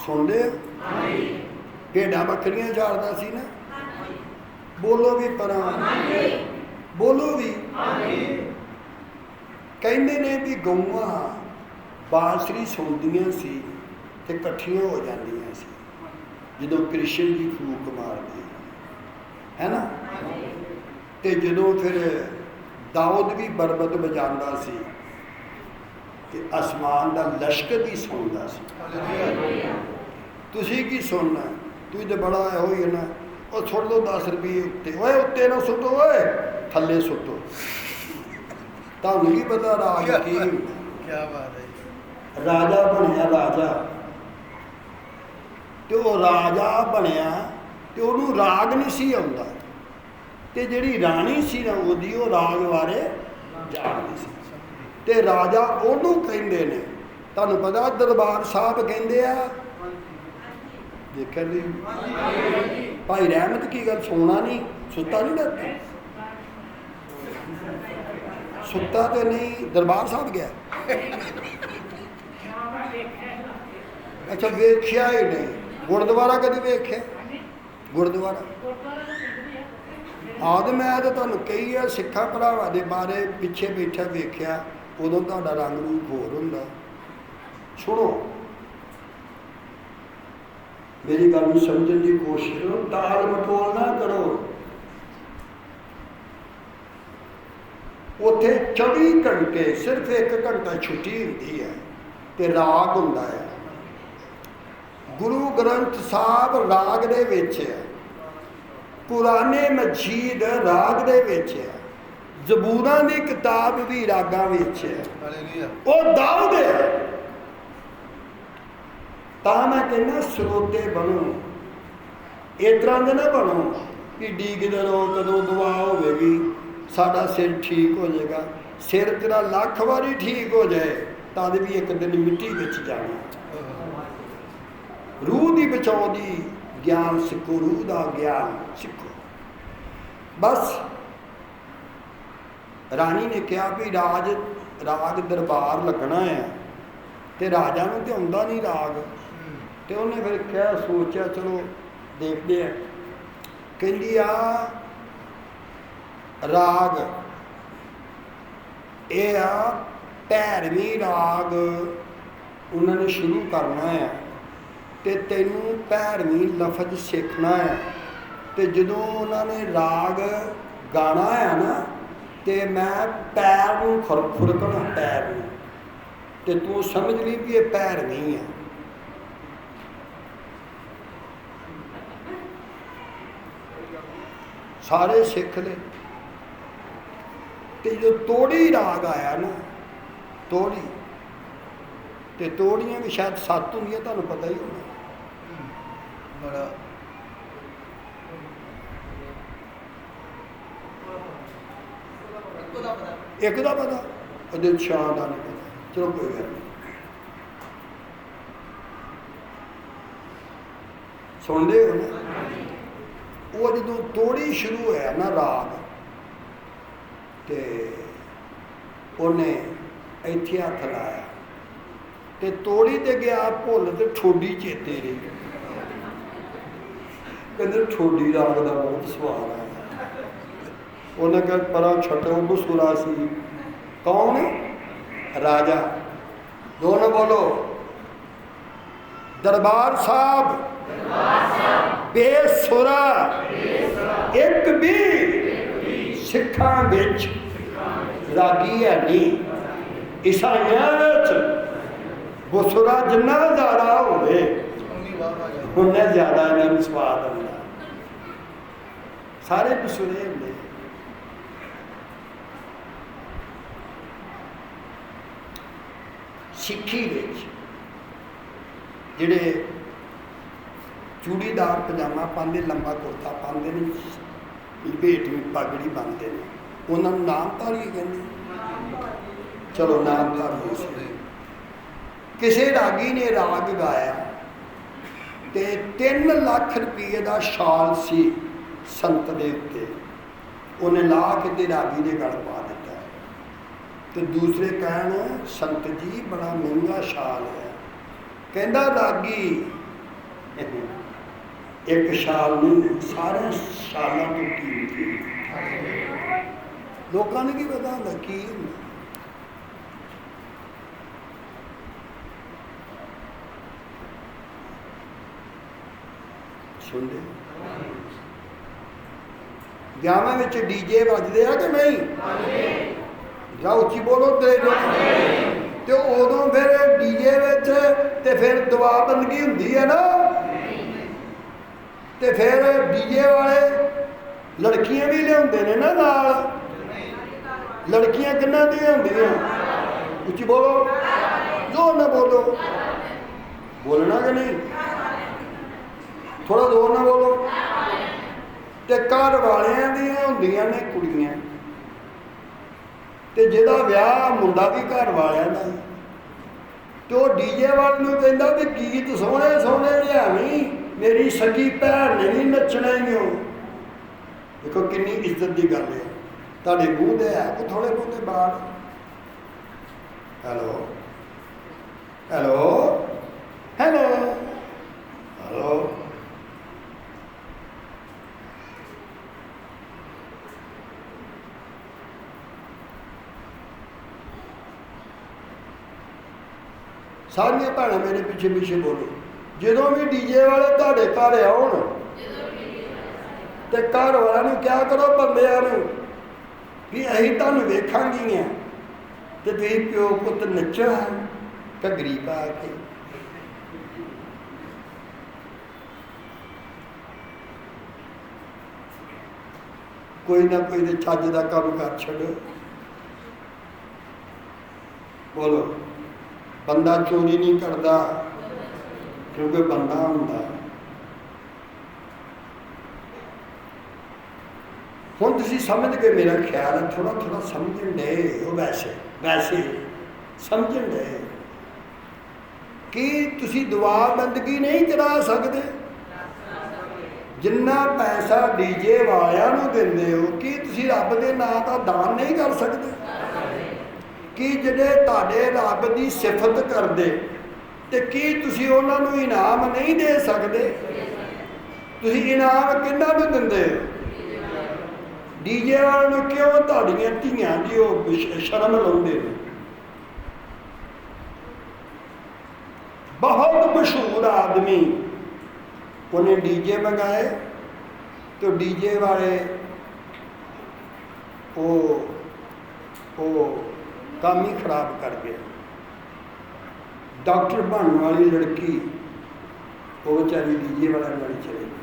सुनते भेड़ा बकरियां चारदा सी ना। बोलो भी पर बोलो भी। कहते ने भी गऊआं बांसुरी सुनदियां सी ते कट्ठियां हो जांदियां सी जदों कृष्ण जी फूक मारदे, है ना? ते जदों फिर दाऊद भी बरबत बजांदा सी ते आसमान दा लश्कर भी सुनदा सी। तुसीं की सुनना? तू तो बड़ा हो ही है ना। और सुट दो 10 रुपये उत्ते। ओए उत्ते ना सुटो, ओए थले सुटो। तुहानूं की पता राज की? क्या बात है। राजा बनया राजा, तो वो राजा बनया तो उन्होंने राग नहीं सी आउंदा, ते जिहड़ी राणी सी ना ओदी वो राग बारे जानदी सी। ते राजा ओनू कहंदे ने। तुहानूं पता दरबार साहब कहंदे आ ਦੇਖਿਆ ਨਹੀਂ ਭਾਈ ਰਹਿਮਤ ਕੀ ਗੱਲ ਸੋਣਾ ਨਹੀਂ ਸੁੱਤਾ ਨਹੀਂ ਲੱਗਦਾ ਸੁੱਤਾ ਤੇ ਨਹੀਂ ਦਰਬਾਰ ਸਾਹਿਬ ਗਿਆ ਅੱਛਾ ਵੇਖਿਆ ਹੀ ਨਹੀਂ ਗੁਰਦੁਆਰਾ ਕਦੀ ਵੇਖਿਆ ਗੁਰਦੁਆਰਾ ਆਦਮ ਮੈਂ ਤਾਂ ਤੁਹਾਨੂੰ ਕਹੀ ਆ ਸਿੱਖਾਂ ਭਰਾਵਾਂ ਦੇ ਬਾਰੇ ਪਿੱਛੇ ਬੈਠਾ ਵੇਖਿਆ ਉਦੋਂ ਤੁਹਾਡਾ ਰੰਗ ਰੂਪ ਹੋਰ ਹੁੰਦਾ ਸੁਣੋ ਮੇਰੀ ਗੱਲ ਨੂੰ ਸਮਝਣ ਦੀ ਕੋਸ਼ਿਸ਼ ਕਰੋ ਟਾਲ ਮਟੋਲ ਨਾ ਕਰੋ ਉੱਥੇ 24 ਘੰਟੇ ਸਿਰਫ 1 ਘੰਟਾ ਛੁੱਟੀ ਹੁੰਦੀ ਹੈ ਤੇ ਰਾਗ ਹੁੰਦਾ ਹੈ ਗੁਰੂ ਗ੍ਰੰਥ ਸਾਹਿਬ ਰਾਗ ਦੇ ਵਿੱਚ ਹੈ ਕੁਰਾਨੇ ਮਜੀਦ ਰਾਗ ਦੇ ਵਿੱਚ ਹੈ ਜ਼ਬੂਰਾਂ ਦੀ ਕਿਤਾਬ ਵੀ ਰਾਗਾਂ ਵਿੱਚ ਹੈ ਉਹ ਦਾਊਦ ਹੈ ਤਾਂ ਮੈਂ ਕਹਿੰਦਾ ਸਰੋਤੇ ਬਣੋ ਇਸ ਤਰ੍ਹਾਂ ਦੇ ਨਾ ਬਣੋ ਕਿ ਡੀਕਦੇ ਰਹੋ ਕਦੋਂ ਦੁਆ ਹੋਵੇਗੀ ਸਾਡਾ ਸਿਰ ਠੀਕ ਹੋ ਜਾਏਗਾ ਸਿਰ ਤੇਰਾ ਲੱਖ ਵਾਰੀ ਠੀਕ ਹੋ ਜਾਏ ਤਦ ਵੀ ਇੱਕ ਦਿਨ ਮਿੱਟੀ ਵਿੱਚ ਜਾਣਾ ਰੂਹ ਦੀ ਬਚਾਉਂਦੀ ਗਿਆਨ ਸਿੱਖੋ ਰੂਹ ਦਾ ਗਿਆਨ ਸਿੱਖੋ ਬਸ ਰਾਣੀ ਨੇ ਕਿਹਾ ਵੀ ਰਾਗ ਦਰਬਾਰ ਲੱਗਣਾ ਹੈ ਤੇ ਰਾਜਾ ਨੂੰ ਤੇ ਆਉਂਦਾ ਨਹੀਂ ਰਾਗ ਤੇ ਉਹਨੇ ਫਿਰ ਕਿਹਾ ਸੋਚਿਆ ਚਲੋ ਦੇਖਦੇ ਆ ਕਹਿੰਦੀ ਆ ਰਾਗ ਇਹ ਆ ਭੈਰਵੀਂ ਰਾਗ ਉਹਨਾਂ ਨੇ ਸ਼ੁਰੂ ਕਰਨਾ ਹੈ ਤੇ ਤੈਨੂੰ ਭੈਰਵੀਂ ਲਫ਼ਜ਼ ਸਿੱਖਣਾ ਹੈ ਤੇ ਜਦੋਂ ਉਹਨਾਂ ਨੇ ਰਾਗ ਗਾਣਾ ਹੈ ਨਾ ਤੇ ਮੈਂ ਪੈਰ ਨੂੰ ਖੁਰਕਣਾ ਪੈਰ ਨੂੰ ਤੇ ਤੂੰ ਸਮਝ ਲਈ ਵੀ ਇਹ ਭੈਰਵੀਂ ਹੈ ਸਾਰੇ ਸਿੱਖ ਲਏ ਤੇ ਜਦੋਂ ਤੋੜੀ ਰਾਗ ਆਇਆ ਨਾ ਤੋੜੀ ਤੇ ਤੋੜੀਆਂ ਵੀ ਸ਼ਾਇਦ 7 ਹੁੰਦੀਆਂ ਤੁਹਾਨੂੰ ਪਤਾ ਹੀ ਹੋਣਾ ਬੜਾ ਇੱਕ ਦਾ ਪਤਾ ਉਹਦੇ ਸ਼ਾਹ ਦਾ ਨਹੀਂ ਪਤਾ ਚਲੋ ਕੋਈ ਗੱਲ ਨਹੀਂ ਸੁਣਦੇ ਹੋ ਨਾ ਉਹ ਜਦੋਂ ਤੋੜੀ ਸ਼ੁਰੂ ਹੋਇਆ ਨਾ ਰਾਗ ਤੇ ਉਹਨੇ ਇੱਥੇ ਹੱਥ ਲਾਇਆ ਤੇ ਤੋੜੀ ਤੇ ਗਿਆ ਭੁੱਲ ਤੇ ਠੋਡੀ ਚੇਤੇ ਰਹੀ ਕਹਿੰਦੇ ਠੋਡੀ ਰਾਗ ਦਾ ਬਹੁਤ ਸਵਾਦ ਹੈ ਉਹਨੇ ਕਿਹਾ ਪਰਾਂ ਛੱਡੋ ਬਸੁਰਾ ਸੀ ਕੌਣ ਰਾਜਾ ਦੋਨੋਂ ਬੋਲੋ ਦਰਬਾਰ ਸਾਹਿਬ ਬੇਸੁਰਾ ਇੱਕ ਵੀ ਸਿੱਖਾਂ ਵਿੱਚ ਰਾਗੀ ਹੈ ਨਹੀਂ ਈਸਾਈਆਂ ਵਿੱਚ ਬਸੁਰਾ ਜਿੰਨਾ ਜ਼ਿਆਦਾ ਹੋਵੇ ਉਨਾ ਜ਼ਿਆਦਾ ਇਹਨਾਂ ਨੂੰ ਸਵਾਦ ਆਉਂਦਾ ਸਾਰੇ ਬਸੁਰੇ ਹੁੰਦੇ ਸਿੱਖੀ ਵਿੱਚ ਜਿਹੜੇ ਚੂੜੀਦਾਰ ਪਜਾਮਾ ਪਾਉਂਦੇ ਲੰਬਾ ਕੁੜਤਾ ਪਾਉਂਦੇ ਨੇ ਲਪੇਟ ਵਿੱਚ ਪਗੜੀ ਬੰਨ੍ਹਦੇ ਨੇ ਉਹਨਾਂ ਨੂੰ ਨਾਮਧਾਰੀ ਕਹਿੰਦੇ ਚਲੋ ਨਾਮਧਾਰੀ ਸੀ ਕਿਸੇ ਰਾਗੀ ਨੇ ਰਾਗ ਗਾਇਆ ਤੇ 3 ਲੱਖ ਰੁਪਏ ਦਾ ਸ਼ਾਲ ਸੀ ਸੰਤ ਦੇ ਉੱਤੇ ਉਹਨੇ ਲਾ ਕੇ ਤੇ ਰਾਗੀ ਦੇ ਗਲ ਪਾ ਦਿੱਤਾ ਤੇ ਦੂਸਰੇ ਕਹਿਣ ਸੰਤ ਜੀ ਬੜਾ ਮਹਿੰਗਾ ਸ਼ਾਲ ਹੈ ਕਹਿੰਦਾ ਰਾਗੀ ਇੱਕ ਸ਼ਾਲ ਨੂੰ ਸਾਰੇ ਸ਼ਾਲਾਂ ਤੋਂ ਕੀਮਤੀ ਲੋਕਾਂ ਨੂੰ ਕੀ ਪਤਾ ਹੁੰਦਾ ਕੀ ਹੁੰਦਾ ਸੁਣਦੇ ਵਿਆਹਾਂ ਵਿੱਚ ਡੀਜੇ ਵੱਜਦੇ ਆ ਕਿ ਨਹੀਂ ਜਾਂ ਉੱਚੀ ਬੋਲੋ ਤੇ ਉਦੋਂ ਫਿਰ ਡੀਜੇ ਵਿੱਚ ਤੇ ਫਿਰ ਦੁਆ ਬੰਦਗੀ ਹੁੰਦੀ ਹੈ ਨਾ ਤੇ ਫਿਰ ਡੀਜੇ ਵਾਲੇ ਲੜਕੀਆਂ ਵੀ ਲਿਆਉਂਦੇ ਨੇ ਨਾ ਨਾਲ ਲੜਕੀਆਂ ਕਿੰਨਾਂ ਦੀਆਂ ਹੁੰਦੀਆਂ ਉੱਚੀ ਬੋਲੋ ਜ਼ੋਰ ਨਾਲ ਬੋਲੋ ਬੋਲਣਾ ਕਿ ਨਹੀਂ ਥੋੜਾ ਜ਼ੋਰ ਨਾਲ ਬੋਲੋ ਤੇ ਘਰ ਵਾਲਿਆਂ ਦੀਆਂ ਹੁੰਦੀਆਂ ਨੇ ਕੁੜੀਆਂ ਤੇ ਜਿਹਦਾ ਵਿਆਹ ਮੁੰਡਾ ਵੀ ਘਰ ਵਾਲਿਆਂ ਦਾ ਤੇ ਉਹ ਡੀਜੇ ਵਾਲੇ ਨੂੰ ਕਹਿੰਦਾ ਵੀ ਗੀਤ ਸੋਹਣੇ ਸੋਹਣੇ ਲਿਆਵੀਂ मेरी सगी भैन ने भी नचना ही हो। देखो कितनी इज्जत की गल है। तुहाडे मूँह दे है कि थोड़े बहुते बाल? Hello hello hello hello. सारिया भैन मेरे पीछे पीछे बोलो। जो भी डीजे वाले तुहाडे घर आउण ते घर वालों क्या करो, बंदियां भी असीं तुहानूं वेखांगियां ते तुसीं प्यो पुत नचो घग्गरी पा के। कोई ना कोई तो छज का काम कर छड़ो। बोलो बंदा चोरी नहीं करता क्योंकि बंदा हुंदा। हुण तुसीं समझ गए मेरा ख्याल है, थोड़ा थोड़ा समझन डे हो। वैसे वैसे समझन डे कि तुसीं दुआ बंदगी नहीं करा सकते। जिन्ना पैसा डीजे वालियां नूं दिंदे हो कि तुसीं रब दे नां दा दान नहीं कर सकते? कि जिहड़े तुहाडे रब की सिफत करदे ते की तुसीं उन्हां नूं इनाम नहीं दे सकते? तुसीं इनाम किन्हां नूं दिंदे हो? डीजे वाले नूं क्यों तुहाडीआं धीआं दी ओह शर्म लाउंदे ने? बहुत मशहूर आदमी उन्हें डीजे मंगाए तो डीजे वाले वो काम ही खराब कर गए। डॉक्टर बनने वाली लड़की वो बेचारी डीजे वाले नाल चली गई।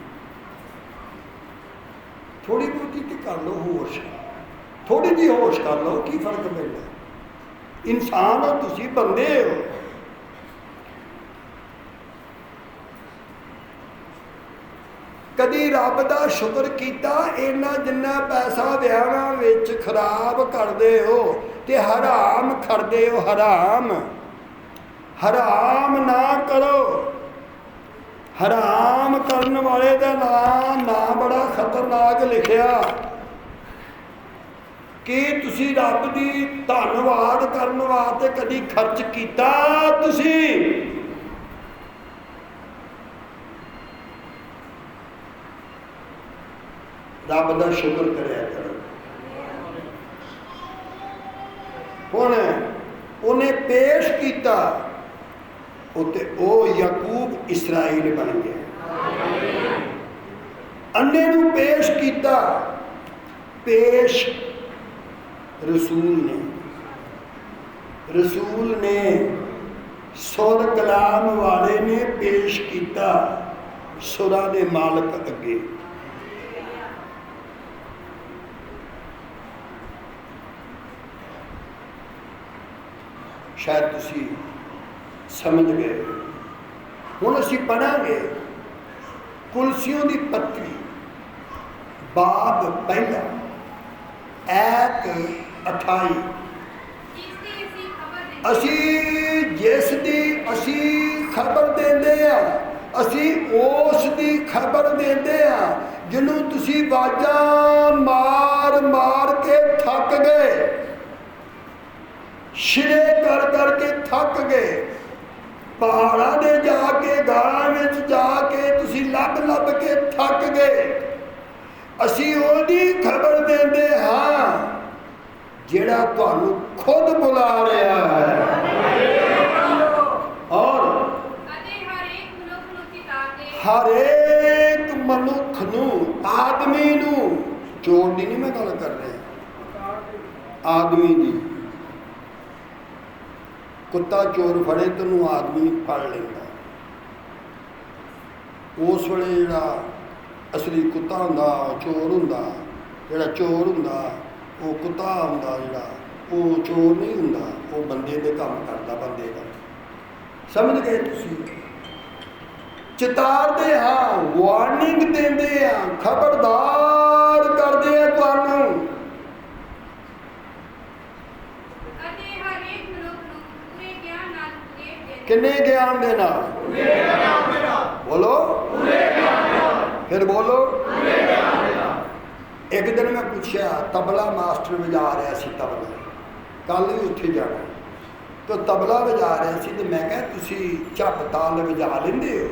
थोड़ी बहुती तो कर लो होश, थोड़ी जी होश कर लो, की फर्क पैंदा? इंसान हो तुसीं, बंदे हो। कदी रब का शुक्र किया इन्ना जिन्ना पैसा विआहां विच खराब करदे हो ते हराम करदे हो? हराम हराम ना करो। हराम करने वाले का ना बड़ा खतरनाक लिखिया कि तुसी रब की धन्नवाद करने वास्ते कदी खर्च किया? तुसी रब का शुक्र कराया करो। हुण उन्हें पेश किया उते ओ याकूब इसराइल बन गया। अन्ने नूं पेश किया, पेश रसूल ने सुर कलाम वाले ने पेश किया सुरा दे मालक अगे। शायद तुसी समझ गए। हुण असीं पढ़ांगे कुलसियों की पत्री बाब पहला ऐत 28। जिस दी असी खबर देंदे आ, असी उस दी खबर देंदे आ जिन्हों तुसी वाजां मार मार के थक गए, शिरे कर करके थक गए, पहाड़ा दे जाके गालां विच जाके तुसी लब लब के थक गए। असी ओदी खबर देंदे हाँ जिहड़ा तुहानूं खुद बुला रहा है और हर एक मनुख नूं, आदमी नूं, चोर दी नहीं मैं गल कर रहा, आदमी दी। कुत्ता चोर फड़े तो आदमी फड़ लेंदा। उस वेले जिहड़ा असली कुत्ता हुंदा चोर हुंदा, जिहड़ा चोर हुंदा वो कुत्ता हुंदा, जिहड़ा वो चोर नहीं हुंदा, वो बंदे दे काम करदा, बंदे का। समझ गए तुसीं? चितारदे हाँ, वार्निंग देंदे हाँ, खबरदार करदे आ तुहानूं। किन्ने ज्ञान देना? बोलो फिर बोलो। एक दिन मैं पूछा, तबला मास्टर बजा रहा सी तबला, कल भी उत्थे जाना, तो तबला बजा रहा सी, तो मैं कहा तुसी झप ताल बजा लेंदे हो?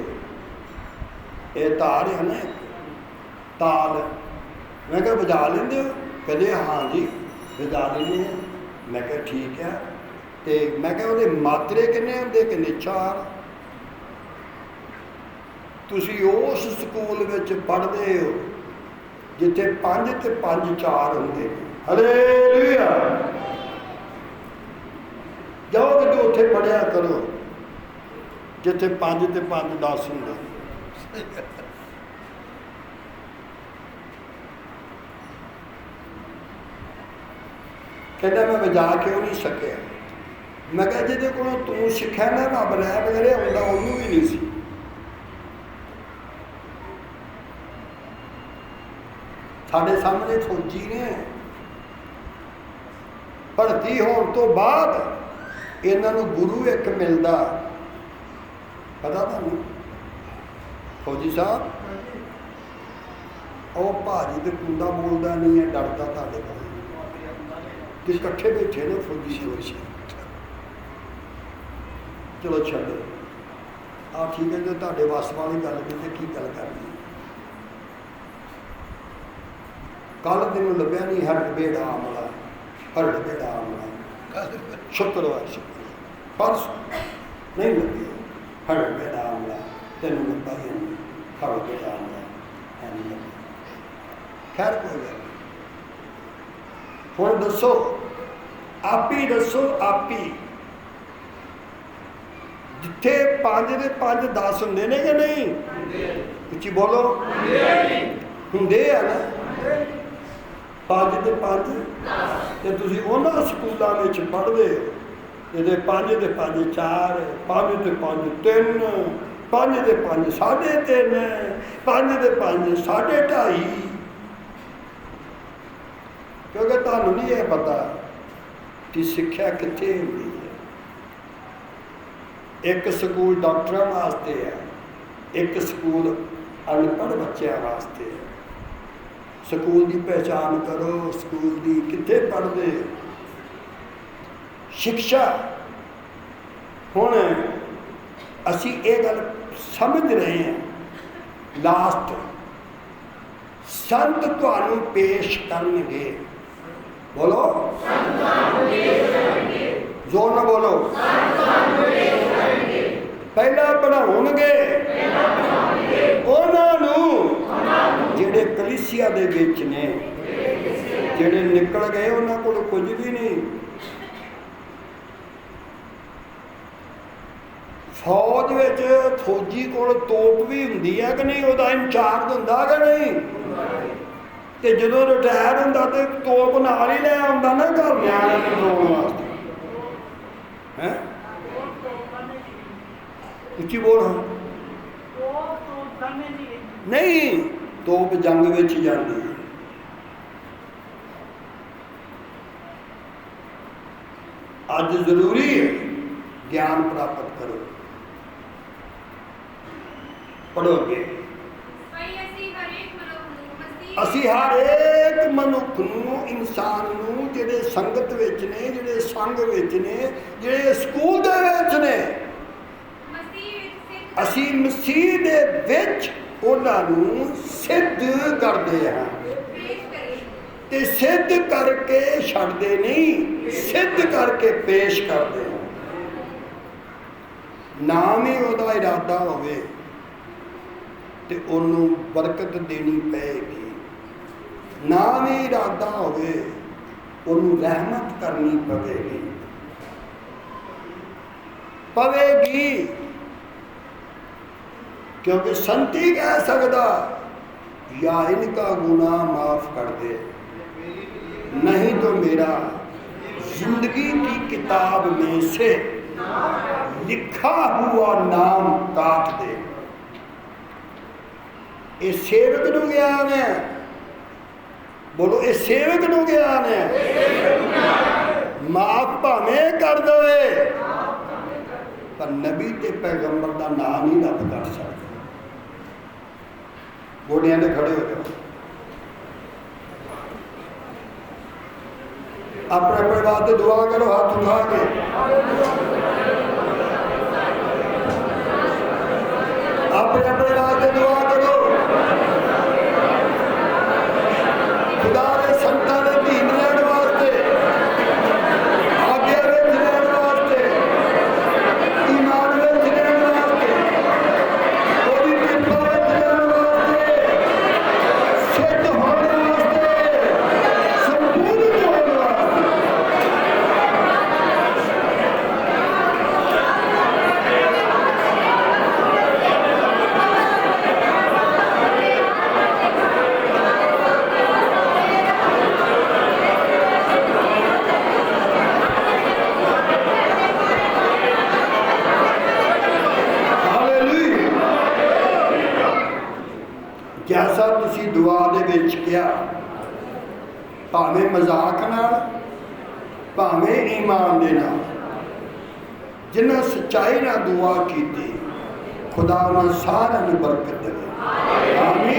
ये तार है ना ताल, मैं कहा बजा लेंदे हो? कहते हाँ जी बजा लेंगे हैं। मैं कहा ठीक है, तो मैं कहा वो मात्रे किन्ने होंदे? कहते 4। तुसी उस स्कूल विच पढ़दे हो जिथे 5 ते 5 4 होंदे। हालेलुया। जाओ कि उत्थे पढ़िया करो जिथे 5 ते 5 10 होंदे। कहता मैं बजा क्यों नहीं सकिया? मैं कहा जिहदे कोलों तू सिक्ख्या ना रब रैप करे आउंदा उहनूं भी नहीं सी। साढ़े सामने फौजी ने भर्ती होने तो बाद इन्हों गुरु एक मिलता, पता तुहानू? फौजी साहब ਉਹ ਭਾਜੀ ਤੇ ਕੁੰਦਾ ਬੋਲਦਾ नहीं है, डरता ਤੁਹਾਡੇ ਕੋਲ कि इकट्ठे बैठे ने फौजी जोश। चलो छो आ ठीक है, जो ਤੁਹਾਡੇ वस वाली गल की की गल करनी। कल तेन लभ्या नहीं हरड़ बेड़ा आमला, हरड़ बेड़ा आमला, शुक्रवार परस नहीं लगे हरड़ बेड़ा आमला, तेन लभा ही नहीं हरड़ बेड़ा आमला है नहीं लगे। खैर कोई गल हुण दसो, आप ही दसो, आप ही जिथे 5 दे 5 10 होंदे ने कि नहीं? उच्ची बोलो हुंदे आ ना 5 ते 5 ते तुसीं उन्हां स्कूलां विच पढ़दे हो जिहदे 5 ते 5 4, 5 ते 5 3, 5 ते 5 3.5, 5 ते 5 2.5। क्योंकि तुहानूं नहीं यह पता कि सिक्ख्या कित्थे हुंदी है। एक स्कूल डॉक्टरां वास्ते है, एक स्कूल अनपढ़ बच्चों वास्ते है। स्कूल की पहचान करो, स्कूल की कित्थे पढ़दे शिक्षा। हुण असी ये गल समझ रहे हैं, लास्ट संत तुहानूं पेश करनगे, बोलो जोर ना बोलो, पहला पढ़ाउणगे उन्होंने जिहड़े कलीसिया दे विच ने, जिहड़े निकल गए उन्हां कोल कुछ भी नहीं। फौज विच फौजी कोल तोप भी हुंदी है कि नहीं? उहदा इंचार्ज हुंदा कि नहीं? ते जदों रिटायर हुंदा ते तोप नाल ही लै आउंदा ना घर निआणिਆਂ नूं बनाउण वास्ते। हैं उच्ची बोल। नहीं, तोप जंग विच जांदी है। अज जरूरी है ज्ञान प्राप्त करो, पढ़ोगे। असी हर एक मनुख नूं, इंसान नूं, जिहड़े संगत विच ने, जिहड़े संघ विच ने, जिहड़े स्कूल दे विच ने, असी मसीह दे विच उन्हां नूं सिद्ध करदे हां। ते सिद्ध करके छड्डदे नहीं, सिद्ध करके पेश करदे हां। नाम ही उहदा इरादा होवे ते उहनूं बरकत देनी पएगी। नाम ही इरादा होवे उन्होंने रहमत करनी पवेगी। क्योंकि संत ही कह सकता या इनका गुनाह माफ कर दे, नहीं तो मेरा जिंदगी की किताब में से लिखा हुआ नाम काट दे। ये सेवक नूं ज्ञान है, बोलो ये सेवक नूं ज्ञान है। माफ भावें कर दे पर नबी ते पैगंबर का नाम नहीं रब कर सकता। ਗੋਡਿਆਂ ਤੇ ਖੜੇ ਹੋ ਜਾਓ। अपने अपने वास्ते दुआ करो हाथ उठा के। अपने अपने वास्ते दुआ करो। खुदा ने संतां ने धीन रहने वास्ते, आगे विच रहने वास्ते, ईमान विच रहने वास्ते, ओदी कृपा विच रहने वास्ते, सिद्ध होने वास्ते, संपूर्ण होने वास्ते। जैसा तुसी दुआ दे विच किया, भावें मजाक नाल, भावें ईमान दे नाल, जिन्हें सच्चाई नाल दुआ की, खुदा उन्हें सारिਆਂ ਨੂੰ बरकत देवे। आमीन।